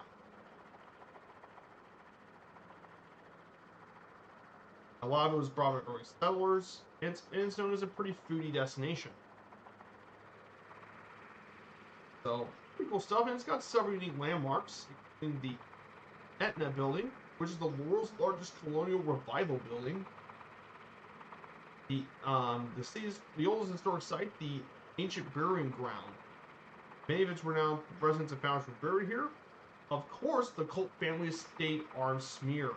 A lot of it was brought by early settlers, and it's known as a pretty foodie destination. So, pretty cool stuff, and it's got several unique landmarks, including the Etna Building, which is the world's largest colonial revival building. The oldest historic site, the ancient burying ground. Many of its renowned residents and founders were buried here. Of course, the cult family estate Armsmere,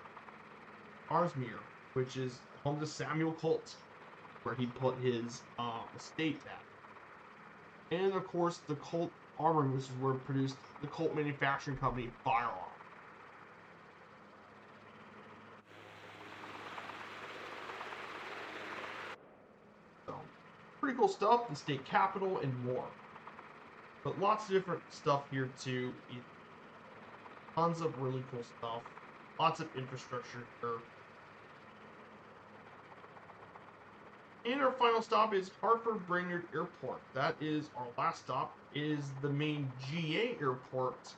which is home to Samuel Colt, where he put his estate at. And of course, the Colt Armory, which is where it produced the Colt Manufacturing Company firearm. So, pretty cool stuff, the state capital, and more. But lots of different stuff here too. Tons of really cool stuff. Lots of infrastructure here. And our final stop is Hartford Brainerd Airport. That is our last stop. It is the main GA airport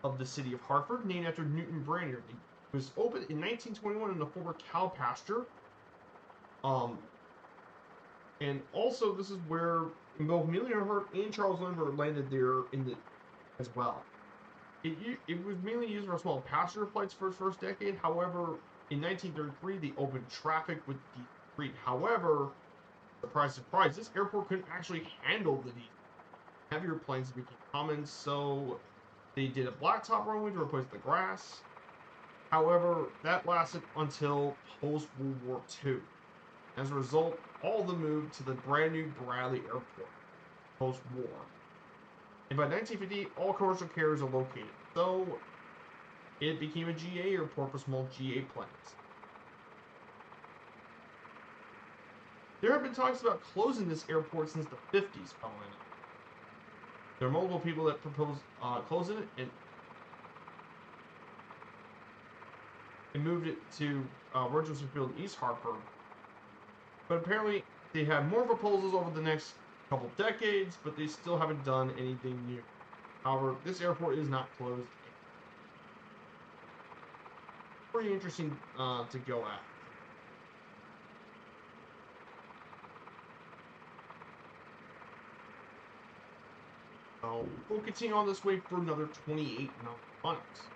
of the city of Hartford, named after Newton Brainerd. It was opened in 1921 in a former cow pasture. And also this is where both Amelia Earhart and Charles Lindbergh landed there as well. It was mainly used for small passenger flights for its first decade. However, in 1933, they opened traffic with D3. However, surprise, surprise, this airport couldn't actually handle the D3. heavier planes became common, so they did a blacktop runway to replace the grass. However, that lasted until post-World War II. As a result, all of them moved to the brand new Bradley Airport post-war. And by 1950, all commercial carriers are located, so it became a GA airport for small GA planes. There have been talks about closing this airport since the 50s, following it. There are multiple people that propose closing it and moved it to Rochester Field in East Hartford. But apparently, they have more proposals over the next couple decades, but they still haven't done anything new. However, this airport is not closed. Pretty interesting to go at. So we'll continue on this way for another 28 miles.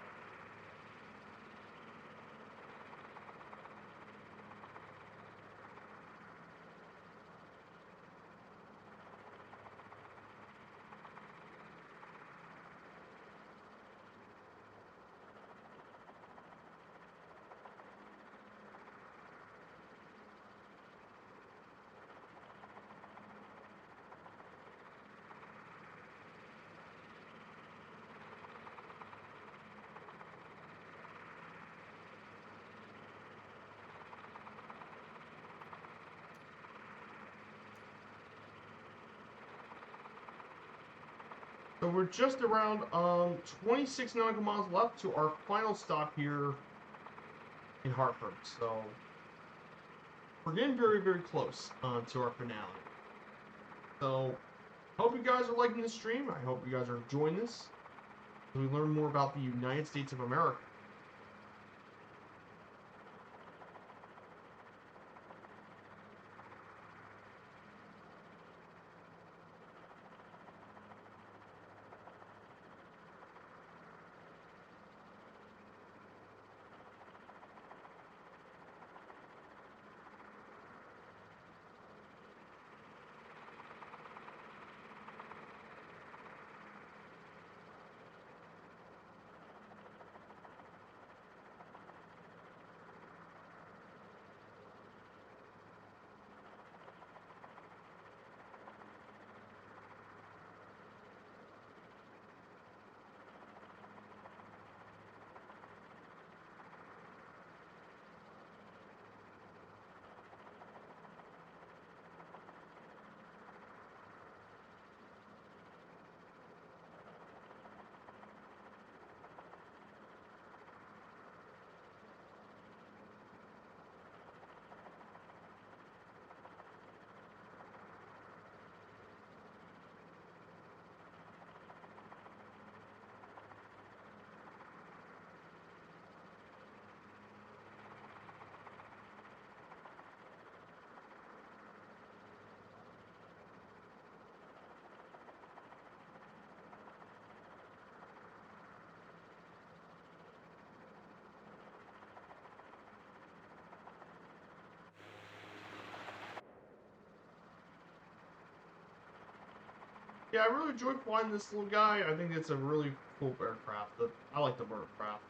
So we're just around 26 nautical miles left to our final stop here in Hartford. So we're getting very, very close to our finale. So hope you guys are liking this stream. I hope you guys are enjoying this. We learn more about the United States of America. Yeah, I really enjoyed flying this little guy. I think it's a really cool aircraft. I like the aircraft.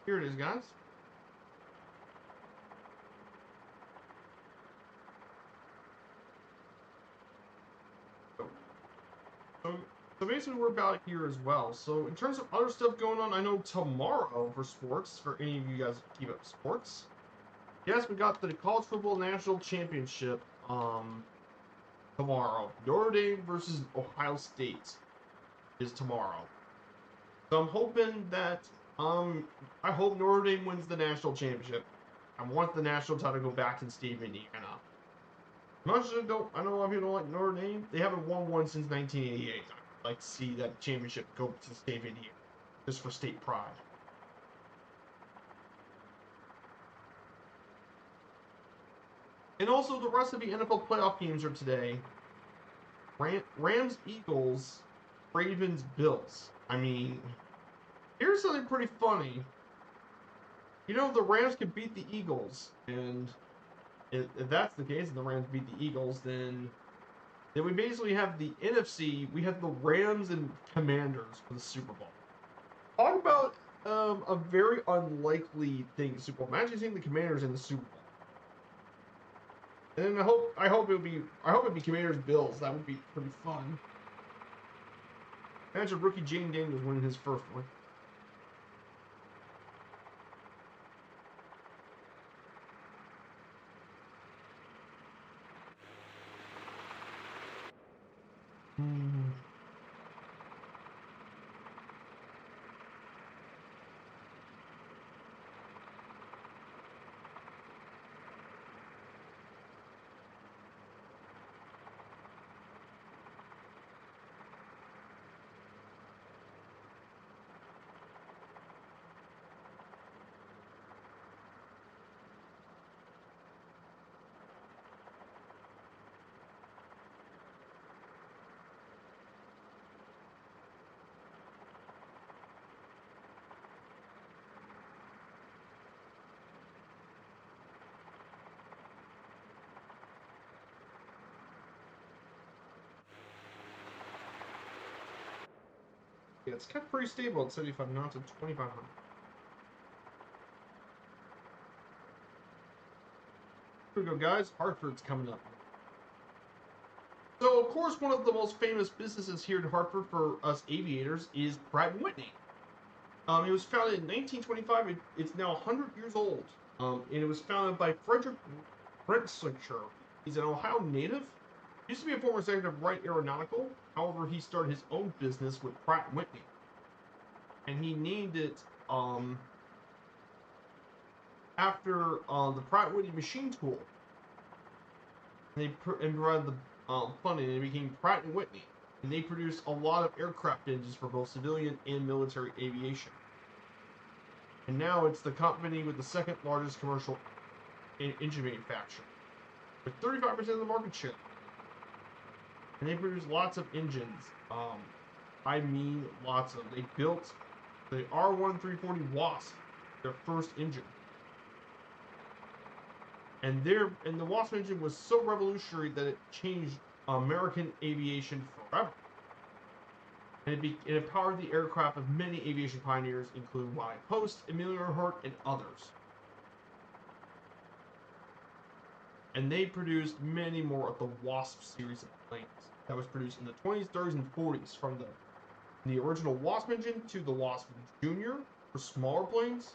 Here it is, guys. So, so basically, we're about here as well. So, in terms of other stuff going on, I know tomorrow for sports, for any of you guys who keep up sports, yes, we got the college football national championship tomorrow. Notre Dame versus Ohio State is tomorrow. So I'm hoping that I hope Notre Dame wins the national championship. I want the national title to go back to the state of Indiana. Much as I know a lot of people don't like Notre Dame. They haven't won one since 1988. I'd like to see that championship go to the state of Indiana, just for state pride. And also, the rest of the NFL playoff games are today. Rams, Eagles, Ravens, Bills. I mean, here's something pretty funny. You know, the Rams could beat the Eagles, and if that's the case, and the Rams beat the Eagles, then we basically have the NFC. We have the Rams and Commanders for the Super Bowl. Talk about a very unlikely thing to Super Bowl. Imagine seeing the Commanders in the Super Bowl. And I hope it'd be Commanders Bills. That would be pretty fun. Imagine rookie Jane Daniels winning his first one. Yeah, it's kept pretty stable at 75 knots at 2,500. Here we go, guys. Hartford's coming up. So, of course, one of the most famous businesses here in Hartford for us aviators is Pratt & Whitney. It was founded in 1925. It's now 100 years old. And it was founded by Frederick Brentlicher. He's an Ohio native. He used to be a former executive of Wright Aeronautical. However, he started his own business with Pratt & Whitney. And he named it after the Pratt & Whitney machine tool. And they provided the funding, and it became Pratt & Whitney. And they produced a lot of aircraft engines for both civilian and military aviation. And now it's the company with the second largest commercial engine manufacturer, with 35% of the market share. And they produce lots of engines. I mean, lots of them. They built the R1340 Wasp, their first engine. And the Wasp engine was so revolutionary that it changed American aviation forever. And it powered the aircraft of many aviation pioneers, including Wyatt Post, Amelia Earhart, and others. And they produced many more of the Wasp series of planes that was produced in the 20s, 30s, and 40s, from the original Wasp engine to the Wasp Junior for smaller planes,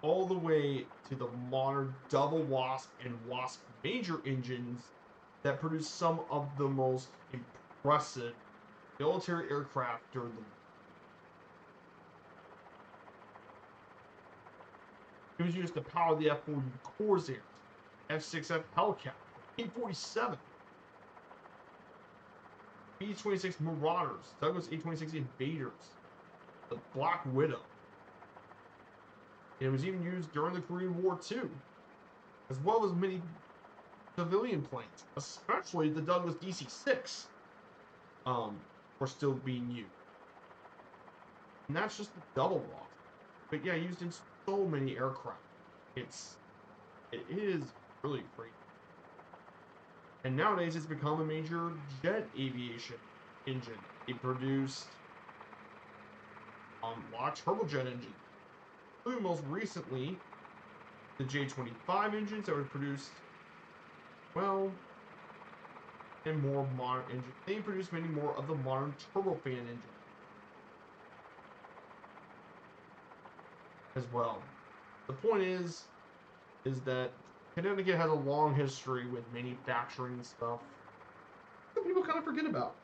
all the way to the modern double Wasp and Wasp Major engines that produce some of the most impressive military aircraft during the war. It was used to power the F-40 Corsair, F-6F Hellcat, A-47, B-26 Marauders, Douglas A-26 Invaders, the Black Widow. And it was even used during the Korean War too, as well as many civilian planes, especially the Douglas DC-6, were still being used. And that's just the double Wasp. But yeah, used in so many aircraft. It is really great. And nowadays it's become a major jet aviation engine. It produced a lot of turbojet engines. including most recently the J25 engines that were produced, well, and more modern engines. They produced many more of the modern turbofan engines as well. The point is that Connecticut has a long history with manufacturing stuff that people kind of forget about.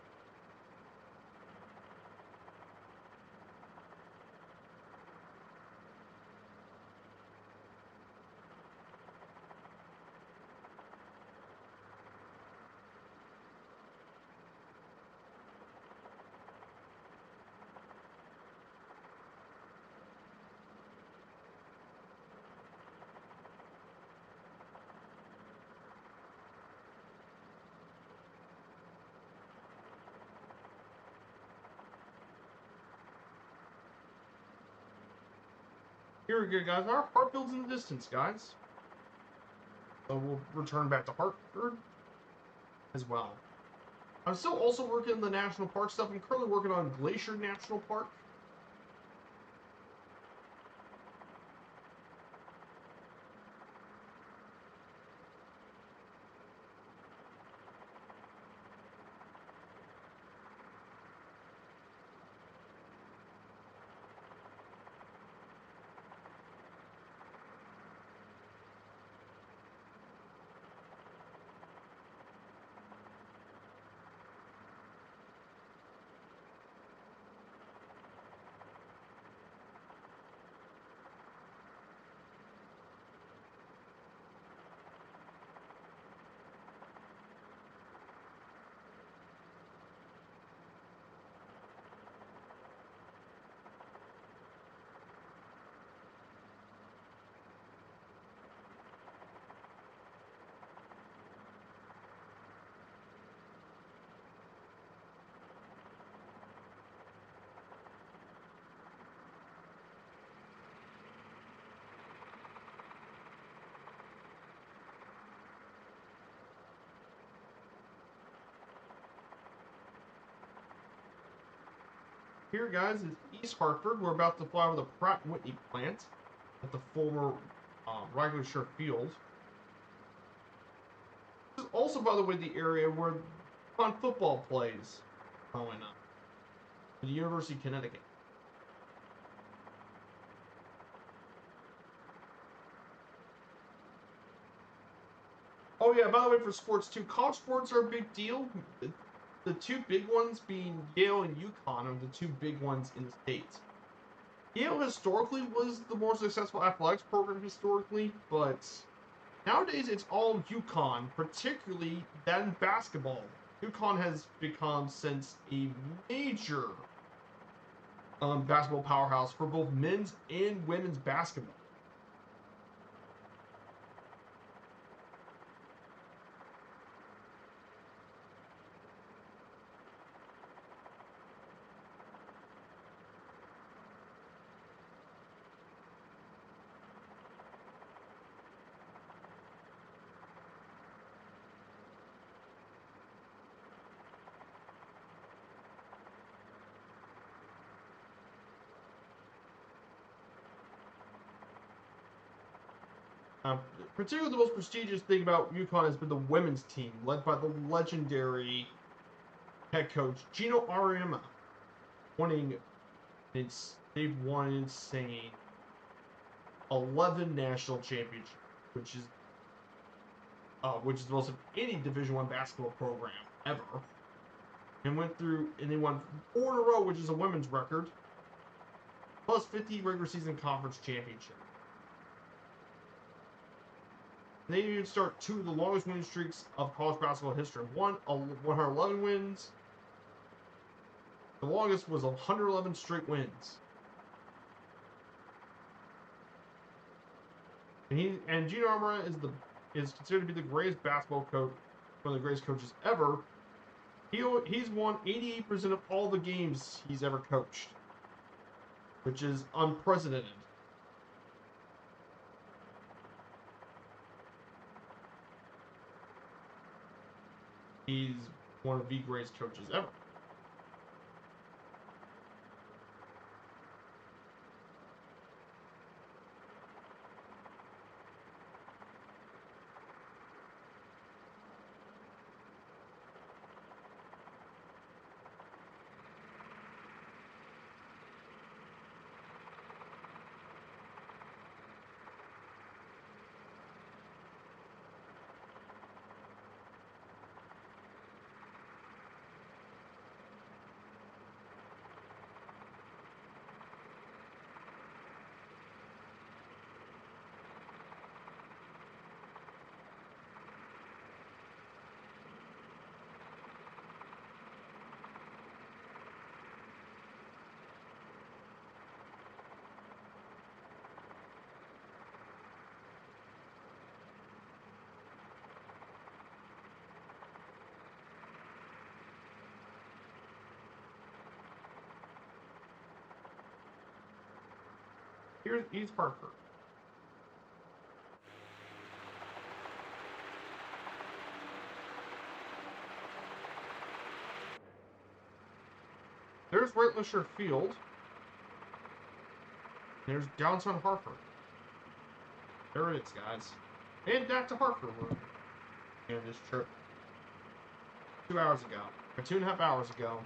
Here we go, guys. Our Hartfield's in the distance, guys. So we'll return back to Hartford as well. I'm still also working on the national park stuff. I'm currently working on Glacier National Park. Here, guys, is East Hartford. We're about to fly over the Pratt & Whitney plant at the former Regular Field. This is also, by the way, the area where football plays growing up at the University of Connecticut. Oh yeah, by the way, for sports too, college sports are a big deal. The two big ones being Yale and UConn are the two big ones in the States. Yale historically was the more successful athletics program historically, but nowadays it's all UConn, particularly that in basketball. UConn has become since a major basketball powerhouse for both men's and women's basketball. Particularly the most prestigious thing about UConn has been the women's team, led by the legendary head coach Gino Auriemma, they've won an insane 11 national championships, which is the most of any Division I basketball program ever. And they won 4 in a row, which is a women's record, plus 50 regular season conference championships. They even start 2 of the longest winning streaks of college basketball history. 111 wins. The longest was 111 straight wins. And Gino Auriemma is considered to be the greatest basketball coach, one of the greatest coaches ever. He's won 88% of all the games he's ever coached, which is unprecedented. He's one of the greatest coaches ever. here's East Hartford. There's Rattlershire Field. There's downtown Hartford. There it is, guys. And back to Hartford. We're on this trip 2 hours ago, or 2.5 hours ago.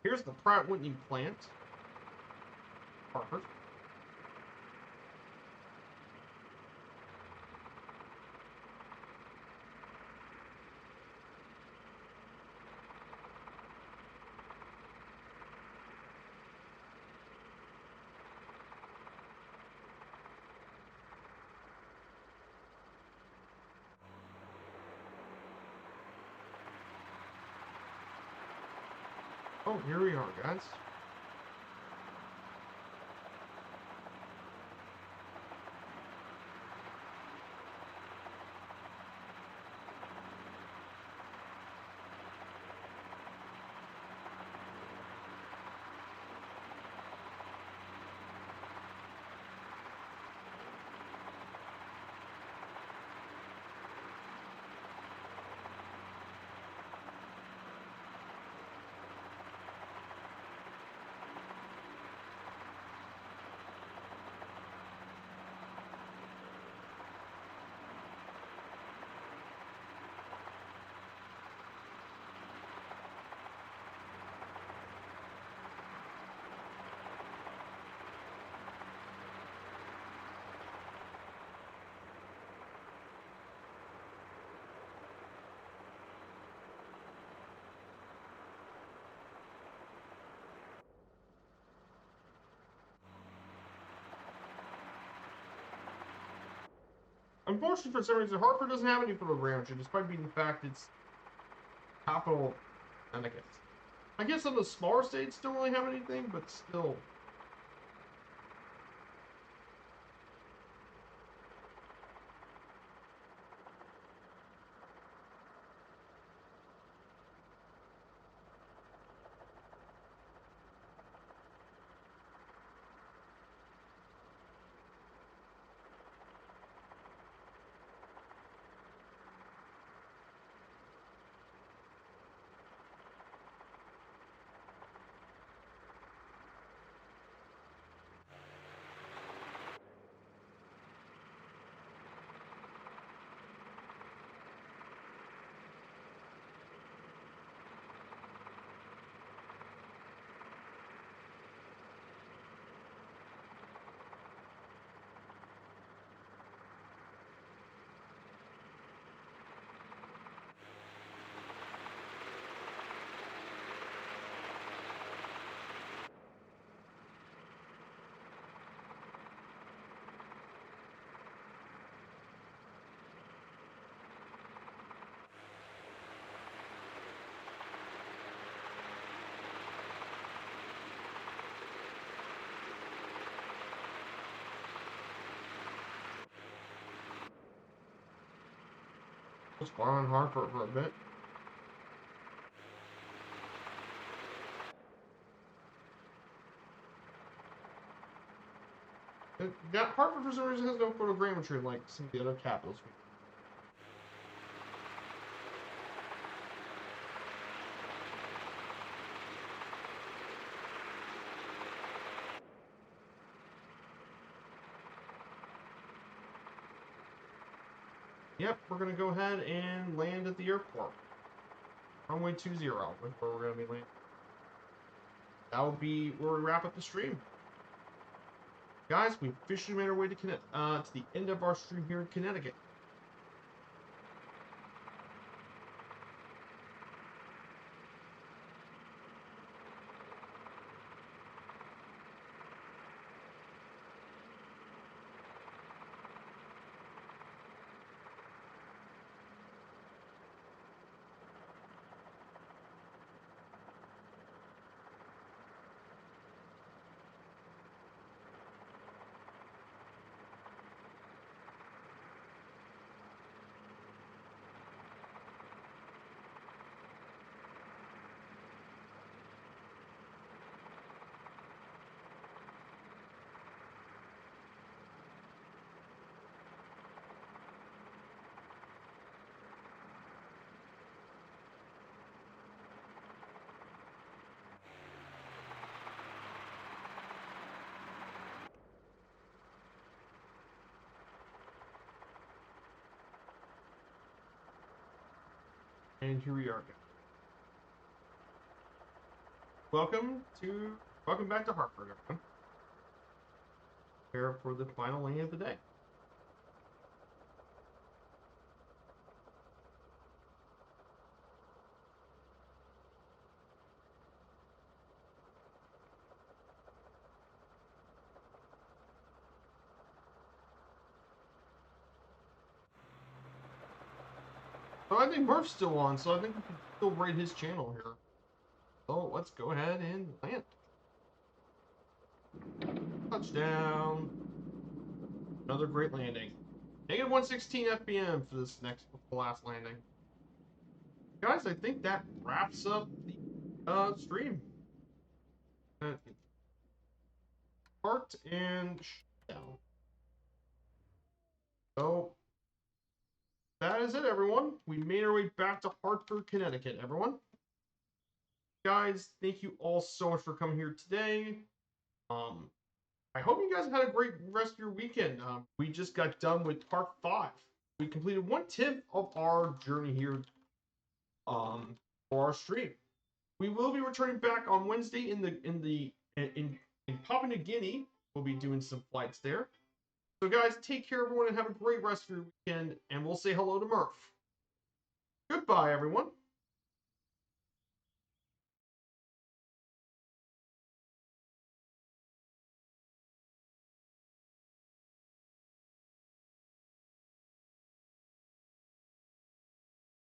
Here's the Pratt Whitney plant, Hartford. Oh, here we are, guys. Unfortunately, for some reason, Hartford doesn't have any federal geometry, despite being the fact it's capital Connecticut. I guess some of the smaller states don't really have anything, but still. Let's go on Hartford for a bit. That Hartford, for some reason, has no photogrammetry like some of the other capitals. Yep, we're going to go ahead and land at the airport. Runway 20 is where we're going to be landing. That will be where we wrap up the stream. Guys, we officially made our way to the end of our stream here in Connecticut. And here we are. Welcome back to Hartford, everyone. Prepare for the final landing of the day. So I think Murph's still on, so I think we can still rate his channel here. So let's go ahead and land. Touchdown. Another great landing. Negative 116 FPM for this last landing. Guys, I think that wraps up the stream. Start and down. So that is it, everyone. We made our way back to Hartford, Connecticut, everyone. Guys, thank you all so much for coming here today. I hope you guys had a great rest of your weekend. We just got done with part 5. We completed 1/10 of our journey here for our stream. We will be returning back on Wednesday in Papua New Guinea. We'll be doing some flights there. So guys, take care everyone and have a great rest of your weekend, and we'll say hello to Murph. Goodbye everyone.